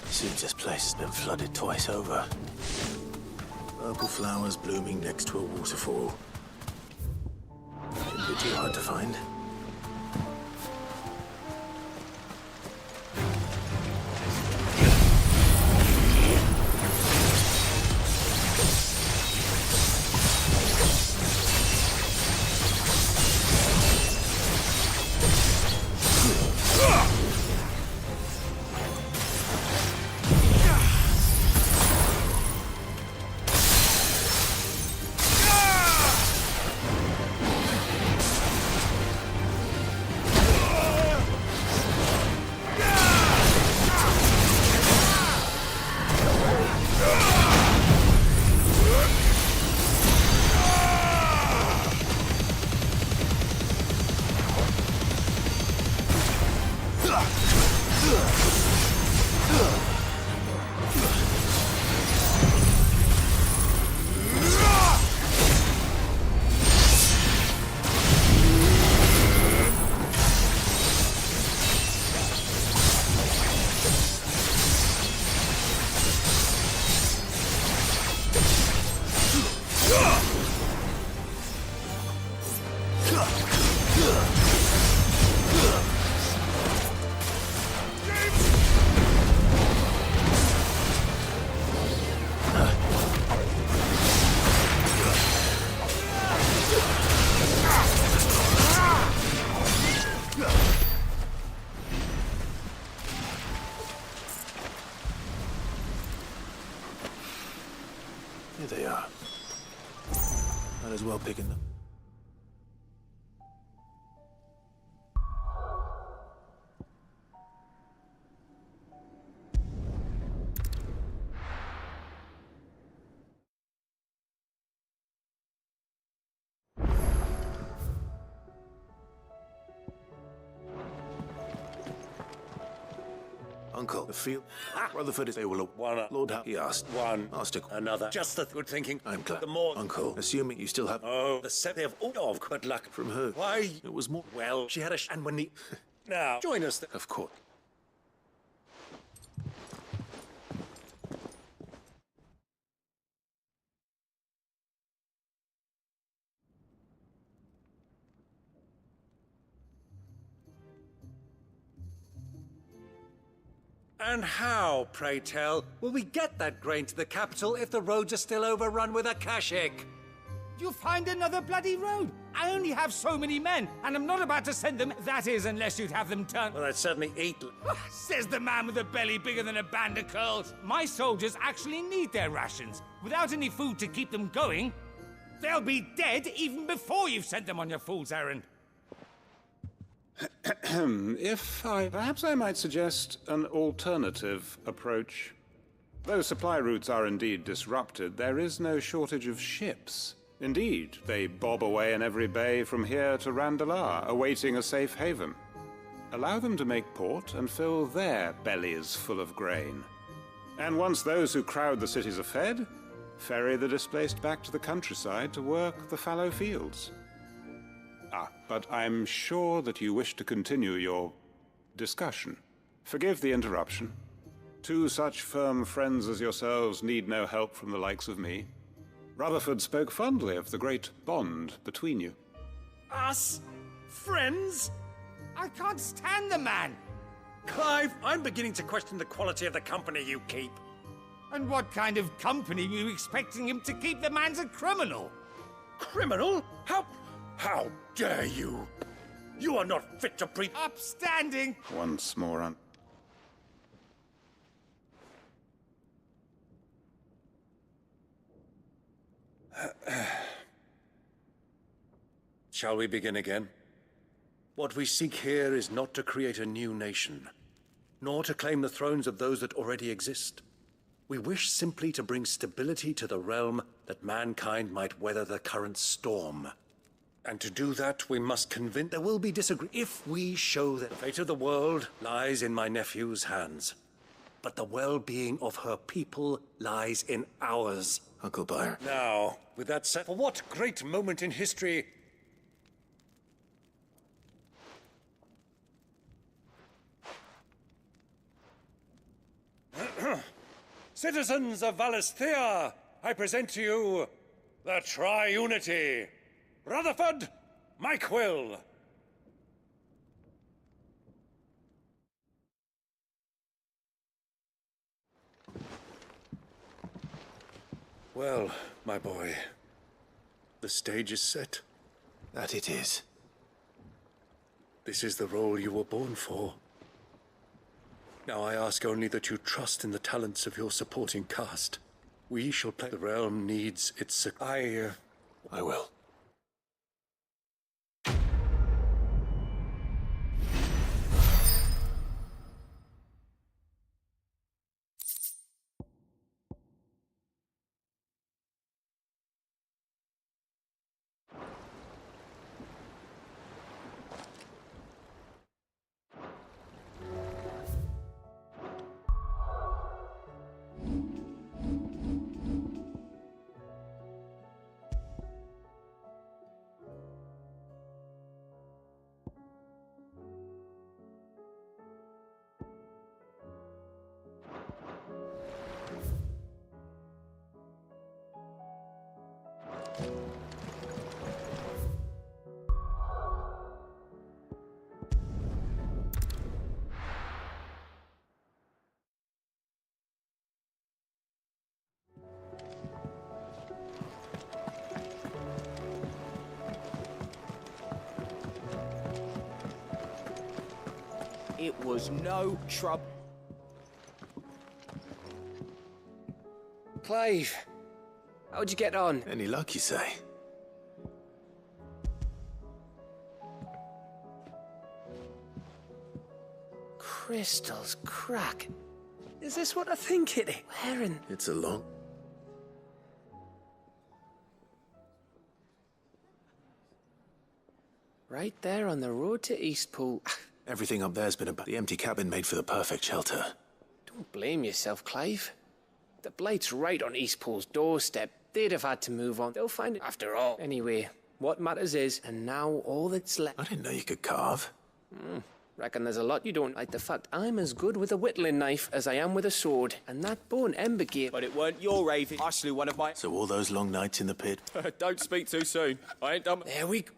S3: Seems this place has been flooded twice over. Purple flowers blooming next to a waterfall. Shouldn't be too hard to find. Here they are. Might as well pick them. Uncle, the field. Rutherford is they will one. Lord, he asked.
S6: One.
S3: Master.
S6: Another. Just the good thinking.
S3: I'm glad.
S6: The more.
S3: Uncle, assuming you still have.
S6: Oh, the set they have all of good luck.
S3: From who?
S6: Why?
S3: It was more.
S6: Well, she had a and when the. Now, join us.
S3: Of course.
S6: And how, pray tell, will we get that grain to the capital if the roads are still overrun with akashic?
S15: You'll find another bloody road. I only have so many men, and I'm not about to send them, that is, unless you'd have them turn...
S6: Well, I'd certainly eat...
S15: Says the man with a belly bigger than a band of curls. My soldiers actually need their rations. Without any food to keep them going, they'll be dead even before you've sent them on your fool's errand.
S7: Perhaps I might suggest an alternative approach. Though supply routes are indeed disrupted, there is no shortage of ships. Indeed, they bob away in every bay from here to Randalar, awaiting a safe haven. Allow them to make port and fill their bellies full of grain. And once those who crowd the cities are fed, ferry the displaced back to the countryside to work the fallow fields. But I'm sure that you wish to continue your discussion. Forgive the interruption. Two such firm friends as yourselves need no help from the likes of me. Rutherford spoke fondly of the great bond between you.
S6: Us? Friends?
S15: I can't stand the man!
S6: Clive, I'm beginning to question the quality of the company you keep.
S15: And what kind of company are you expecting him to keep? The man's a criminal!
S6: Criminal? How dare you? You are not fit to breathe.
S15: Upstanding!
S7: Once more on.
S6: Shall we begin again? What we seek here is not to create a new nation, nor to claim the thrones of those that already exist. We wish simply to bring stability to the realm that mankind might weather the current storm. And to do that, we must convince there will be disagreement if we show that the fate of the world lies in my nephew's hands. But the well-being of her people lies in ours.
S3: Uncle Byron.
S6: Now, with that said, for what great moment in history... Citizens of Valisthea, I present to you the Triunity. Rutherford, Mike Will. Well, my boy, the stage is set.
S3: That it is.
S6: This is the role you were born for. Now I ask only that you trust in the talents of your supporting cast. We shall play. The realm needs its... I
S3: will.
S2: It was no trouble.
S6: Clive,
S5: How'd you get on?
S3: Any luck, you say?
S5: Crystals crack. Is this what I think it is? Where in...
S3: It's a long...
S5: Right there on the road to Eastpool.
S3: Everything up there's been about the empty cabin made for the perfect shelter.
S5: Don't blame yourself, Clive. The Blight's right on Eastpool's doorstep. They'd have had to move on. They'll find it after all. Anyway, what matters is, and now all that's left...
S3: I didn't know you could carve.
S5: Reckon there's a lot you don't like. The fact I'm as good with a whittling knife as I am with a sword. And that bone Ember gave...
S2: But it weren't your raving. I slew one of my...
S3: So all those long nights in the pit?
S2: Don't speak too soon. I ain't done...
S5: There we go.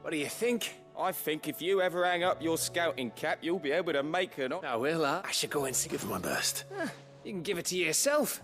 S5: What do you think?
S2: I think if you ever hang up your scouting cap, you'll be able to make an...
S5: I will, I should go and see...
S3: Give it my best.
S5: You can give it to yourself.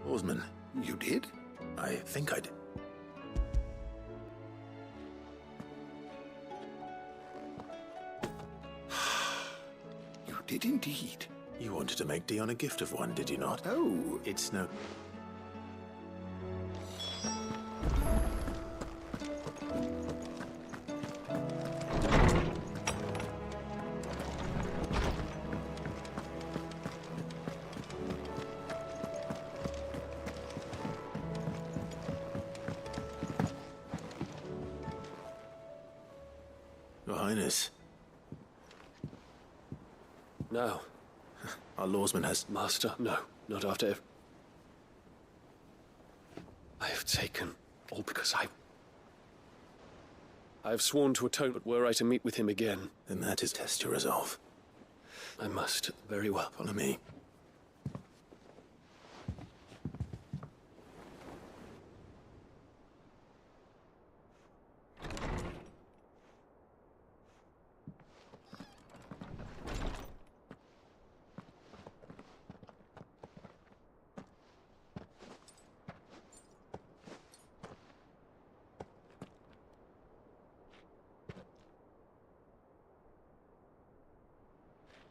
S3: Oarsman.
S8: You did?
S3: I think I did.
S8: You did indeed.
S3: You wanted to make Dion a gift of one, did you not?
S8: Oh.
S3: It's no... Your Highness.
S16: No.
S3: Our lawsman has...
S16: Master, no. Not after... I have taken all because I have sworn to atone, but were I to meet with him again...
S3: Then that is test your resolve.
S16: I must. Very well.
S3: Follow me.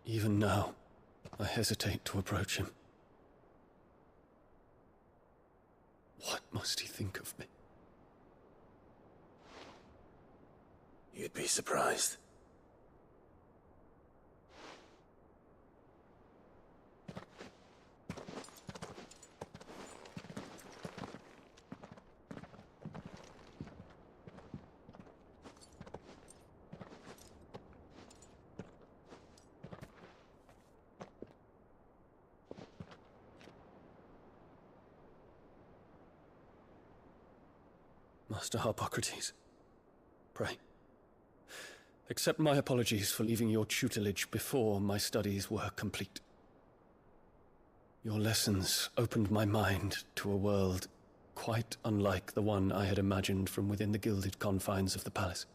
S16: Even now, I hesitate to approach him. What must he think of me?
S3: You'd be surprised.
S16: Master Harpocrates, pray, accept my apologies for leaving your tutelage before my studies were complete. Your lessons opened my mind to a world quite unlike the one I had imagined from within the gilded confines of the palace.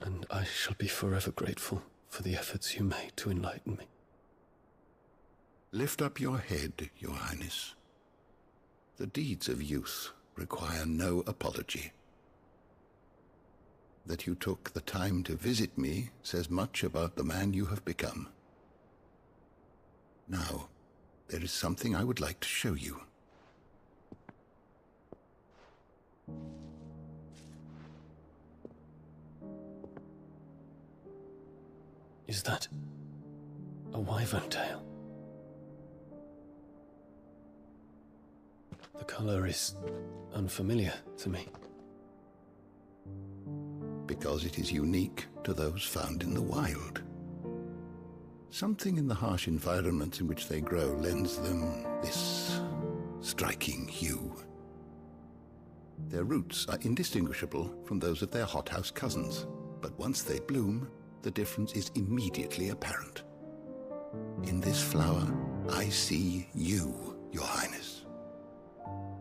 S16: And I shall be forever grateful for the efforts you made to enlighten me.
S8: Lift up your head, Your Highness. The deeds of youth require no apology. That you took the time to visit me says much about the man you have become. Now, there is something I would like to show you.
S16: Is that a wyvern tail? The color is unfamiliar to me.
S8: Because it is unique to those found in the wild. Something in the harsh environments in which they grow lends them this striking hue. Their roots are indistinguishable from those of their hothouse cousins, but once they bloom, the difference is immediately apparent. In this flower, I see you, Your Highness.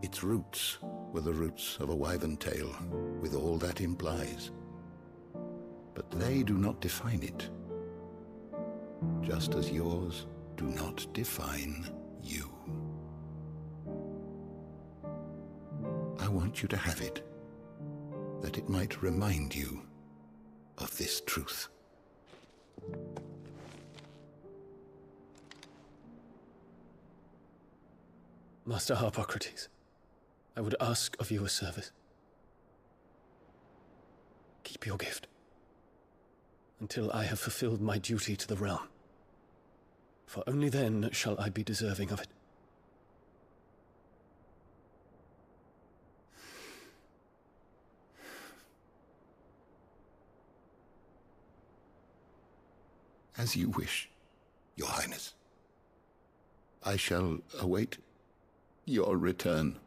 S8: Its roots were the roots of a wyvern tail, with all that implies. But they do not define it, just as yours do not define you. I want you to have it, that it might remind you of this truth.
S16: Master Harpocrates, I would ask of you a service. Keep your gift until I have fulfilled my duty to the realm, for only then shall I be deserving of it.
S8: As you wish, Your Highness. I shall await your return.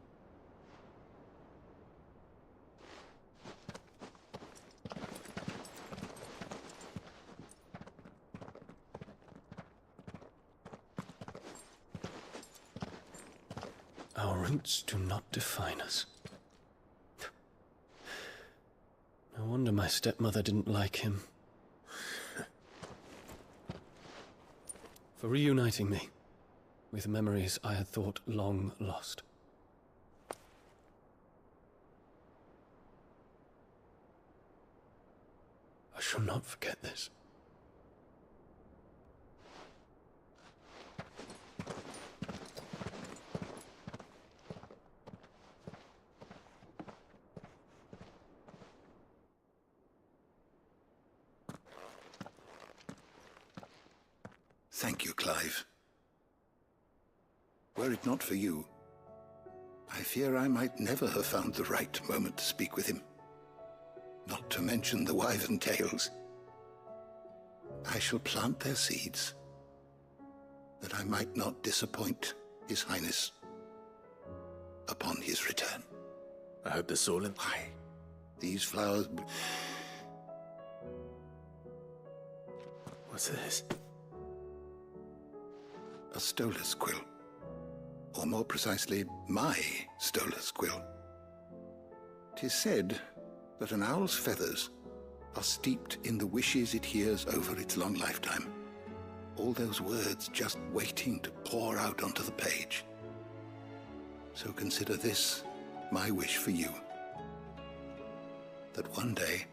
S16: Our roots do not define us. No wonder my stepmother didn't like him. For reuniting me with memories I had thought long lost. I shall not forget this.
S8: Thank you, Clive. Were it not for you, I fear I might never have found the right moment to speak with him. Not to mention the wyvern tales. I shall plant their seeds, that I might not disappoint His Highness upon his return.
S3: I hope the soul in...
S8: Why? These flowers...
S3: What's this?
S8: A stolas quill. Or more precisely, my stolas quill. 'Tis said that an owl's feathers are steeped in the wishes it hears over its long lifetime. All those words just waiting to pour out onto the page. So consider this my wish for you. That one day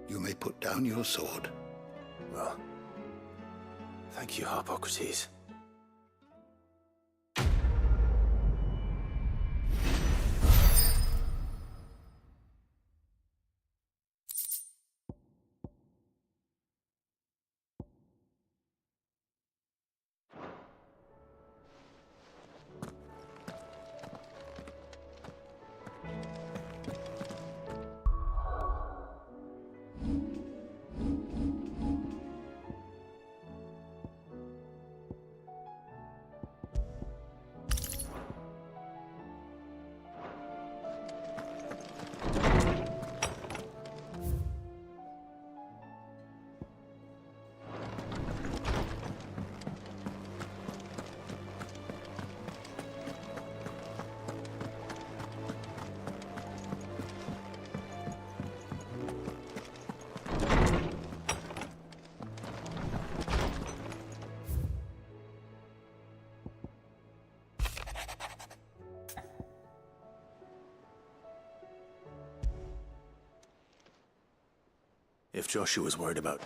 S8: you may put down your sword.
S3: Well, thank you, Harpocrates. If Joshua's worried about...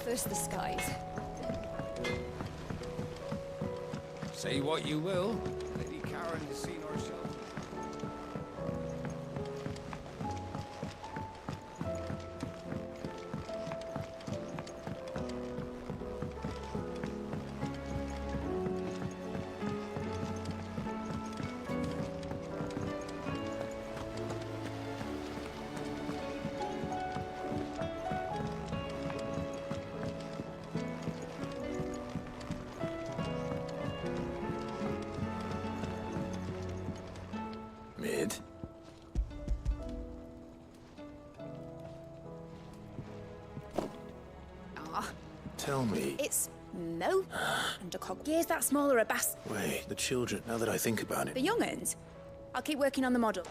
S4: First the skies.
S15: Say what you will, Lady Karen has seen herself.
S3: Tell me.
S11: It's Mo and a cog. Gears that smaller a bass.
S3: Wait, the children, now that I think about it.
S11: The young uns? I'll keep working on the model.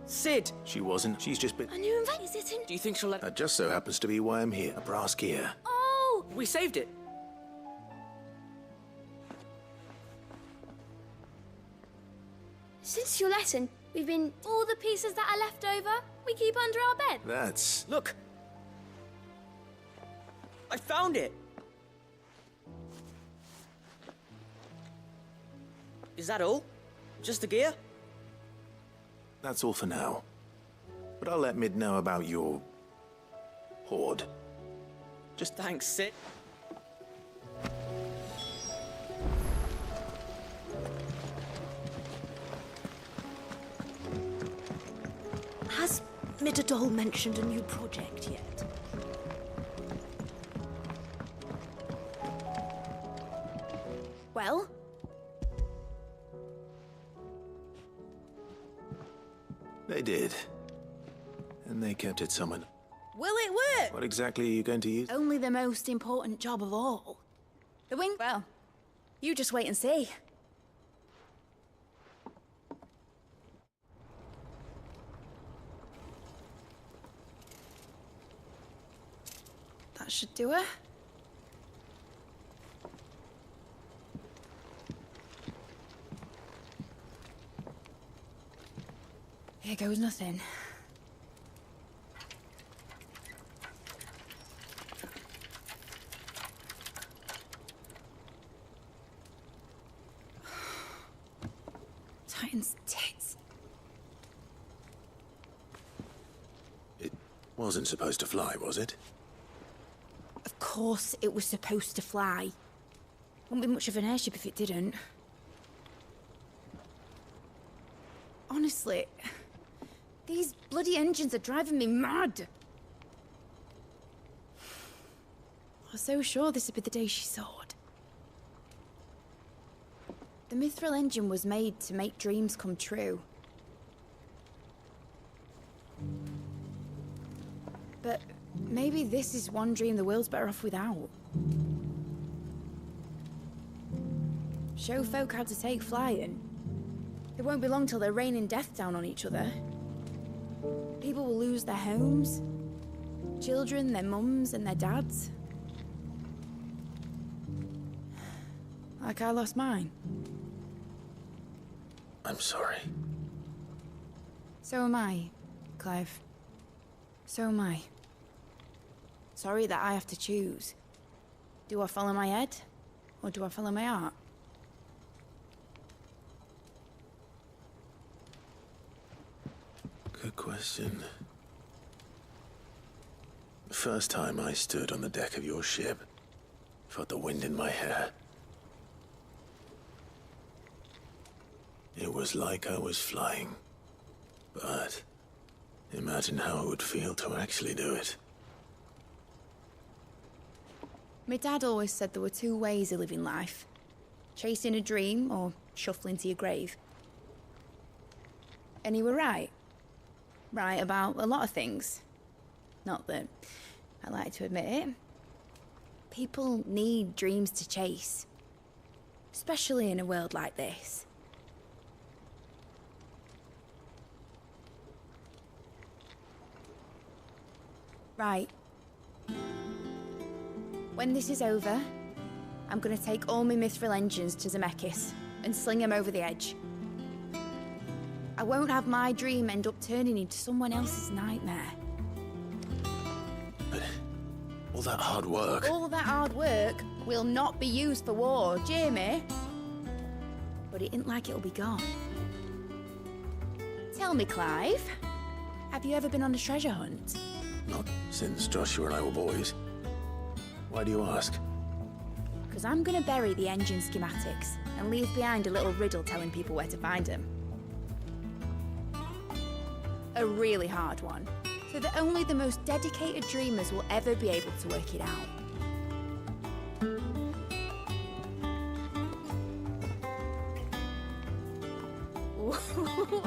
S2: Sid!
S3: She wasn't. She's just been...
S11: A new invention, is it in?
S2: Do you think she'll let...
S3: That just so happens to be why I'm here. A brass gear.
S11: Oh!
S2: We saved it.
S10: Since your lesson, we've been... All the pieces that are left over, we keep under our bed.
S3: That's...
S2: Look! I found it! Is that all? Just the gear?
S3: That's all for now. But I'll let Mid know about your... hoard.
S2: Just thanks, Sid.
S11: Has Midadol mentioned a new project yet? Well?
S3: They did. And they kept it somewhere.
S11: Will it work?
S3: What exactly are you going to use?
S11: Only the most important job of all. The wing... Well, you just wait and see. That should do her. Here goes nothing. Titan's tits.
S3: It wasn't supposed to fly, was it?
S11: Of course it was supposed to fly. Wouldn't be much of an airship if it didn't. Honestly, these bloody engines are driving me mad. I was so sure this would be the day she soared. The Mithril engine was made to make dreams come true. But maybe this is one dream the world's better off without. Show folk how to take flying. It won't be long till they're raining death down on each other. People will lose their homes. Children, their mums and their dads. Like I lost mine.
S3: I'm sorry.
S11: So am I, Clive. So am I. Sorry that I have to choose. Do I follow my head, or do I follow my heart?
S3: Good question. The first time I stood on the deck of your ship, felt the wind in my hair. It was like I was flying. But imagine how it would feel to actually do it.
S11: My dad always said there were two ways of living life. Chasing a dream or shuffling to your grave. And he were right. Right about a lot of things. Not that I like to admit it. People need dreams to chase. Especially in a world like this. Right. When this is over, I'm gonna take all my Mithril engines to Zemeckis and sling them over the edge. I won't have my dream end up turning into someone else's nightmare.
S3: But all that hard work...
S11: All that hard work will not be used for war, Jamie. But it ain't like it'll be gone. Tell me, Clive, have you ever been on a treasure hunt?
S3: Not since Joshua and I were boys. Why do you ask?
S11: Because I'm gonna bury the engine schematics and leave behind a little riddle telling people where to find them. A really hard one, so that only the most dedicated dreamers will ever be able to work it out.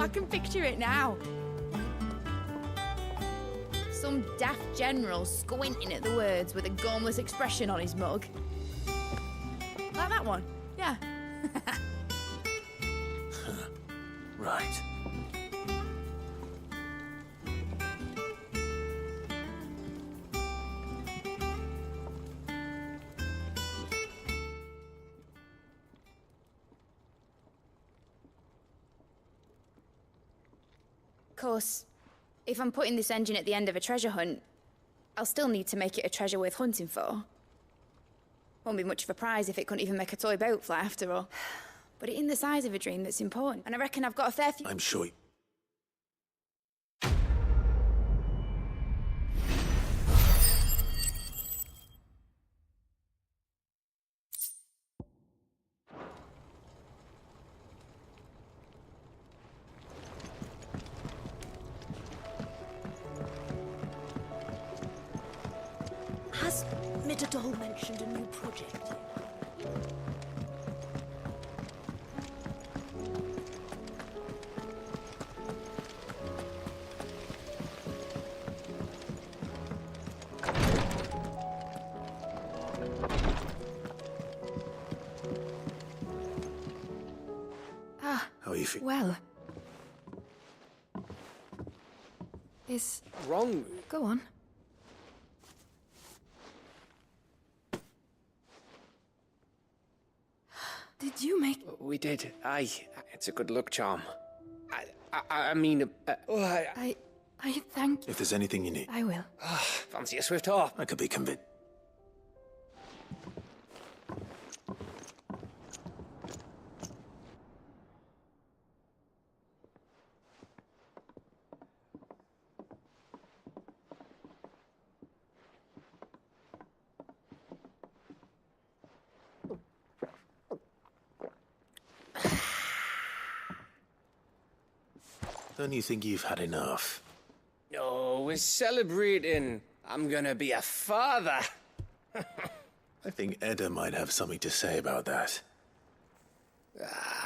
S11: I can picture it now. Some daft general squinting at the words with a gormless expression on his mug. Like that one, yeah.
S3: Right.
S11: Of course, if I'm putting this engine at the end of a treasure hunt, I'll still need to make it a treasure worth hunting for. Won't be much of a prize if it couldn't even make a toy boat fly after all. But it in the size of a dream that's important, and I reckon I've got a fair few—
S3: I'm sure.
S4: Has Mitterdol mentioned a new project?
S3: How are you feeling?
S11: Well. Is...
S5: Wrong.
S11: Go on. Did you make...
S5: We did. Aye. It's a good luck charm. I mean...
S11: I thank you.
S3: If there's anything you need,
S11: I will.
S5: Fancy a swift harp.
S3: I could be convinced. Don't you think you've had enough?
S5: No, we're celebrating. I'm gonna be a father.
S3: I think Edda might have something to say about that.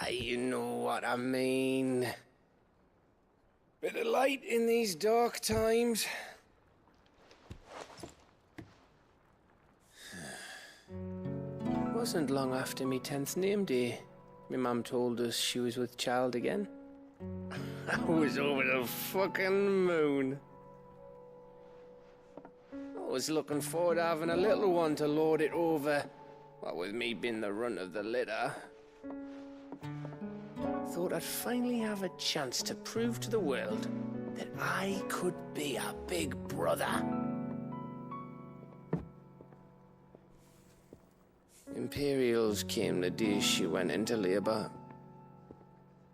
S5: You know what I mean. Bit of light in these dark times. Wasn't long after me 10th name day. My mum told us she was with child again. I was over the fucking moon. I was looking forward to having a little one to lord it over. What with me being the runt of the litter. Thought I'd finally have a chance to prove to the world that I could be a big brother. Imperials came the day she went into labour.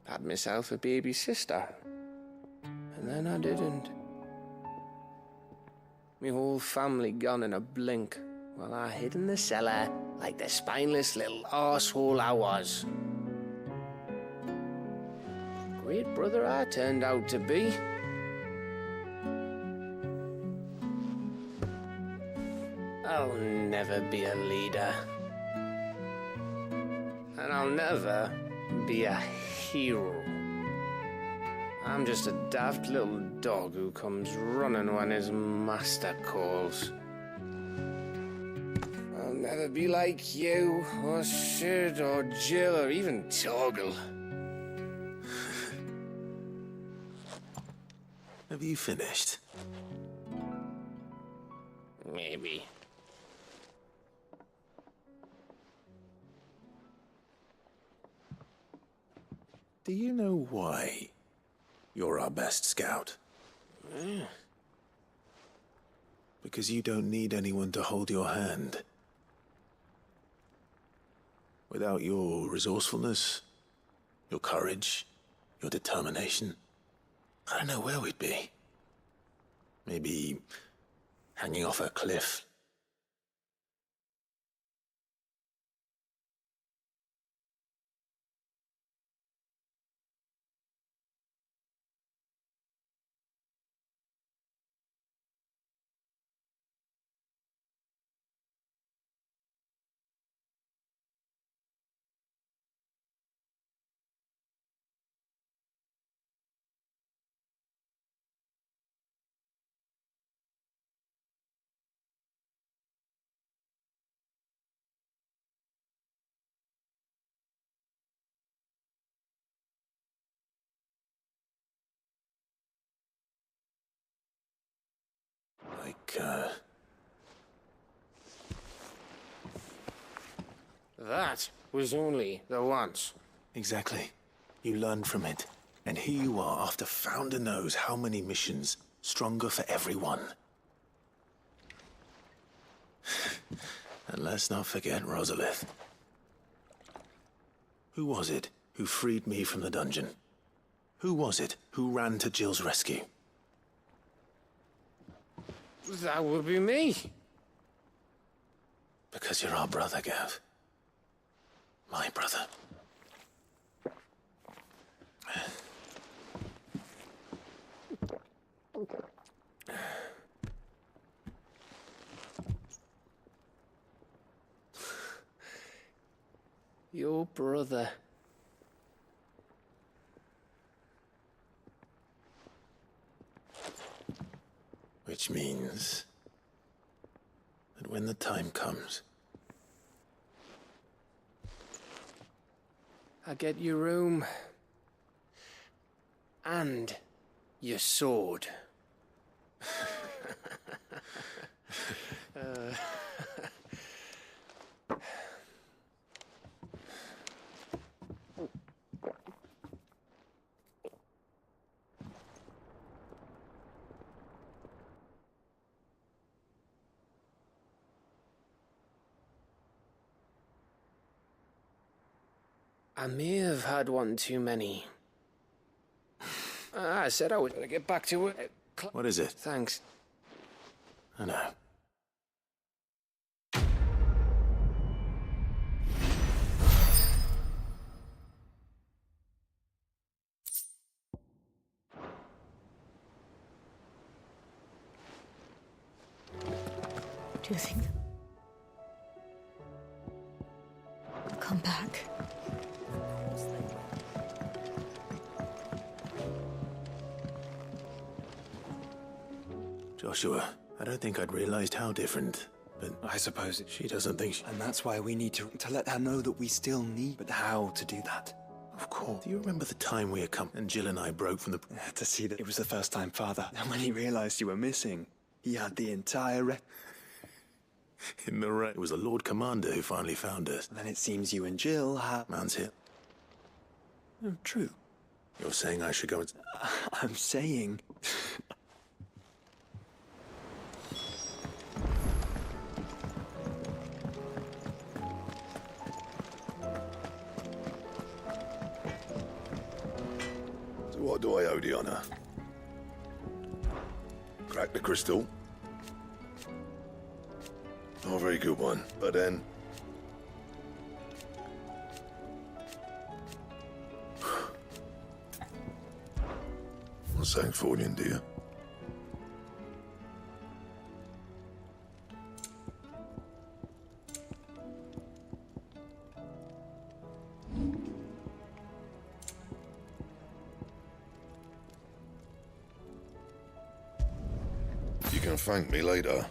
S5: Had myself a baby sister. And then I didn't. My whole family gone in a blink, while I hid in the cellar like the spineless little arsehole I was. Great brother I turned out to be. I'll never be a leader. And I'll never be a hero. I'm just a daft little dog who comes running when his master calls. I'll never be like you, or Sid, or Jill, or even Torgal.
S3: Have you finished?
S5: Maybe.
S3: Do you know why you're our best scout? Because you don't need anyone to hold your hand. Without your resourcefulness, your courage, your determination, I don't know where we'd be. Maybe hanging off a cliff.
S5: That was only the once.
S3: Exactly. You learned from it. And here you are, after Founder knows how many missions, stronger for everyone. And let's not forget Rosalith. Who was it who freed me from the dungeon? Who was it who ran to Jill's rescue?
S5: That would be me.
S3: Because you're our brother, Gav. My brother.
S5: Your brother.
S3: Which means that when the time comes,
S5: I get your room. And your sword. I may have had one too many. I said I was gonna get back to it.
S3: What is it?
S5: Thanks.
S3: I know.
S11: Do you think I'll come back?
S3: Joshua, I don't think I'd realized how different, but
S14: I suppose
S3: she doesn't think she...
S14: And that's why we need to let her know that we still need, but how to do that?
S3: Of course. Do you remember the time we accompanied and Jill and I broke from the...
S14: To see that it was the first time, Father. And when he realized you were missing, he had the entire
S3: In the wreck. It was the Lord Commander who finally found us.
S14: And then it seems you and Jill have...
S3: Man's here.
S14: Oh, true.
S3: You're saying I should go and...
S14: I'm saying...
S6: So what do I owe the honor? Crack the crystal. Oh, very good one. But then... What's that for you, dear? You can thank me later.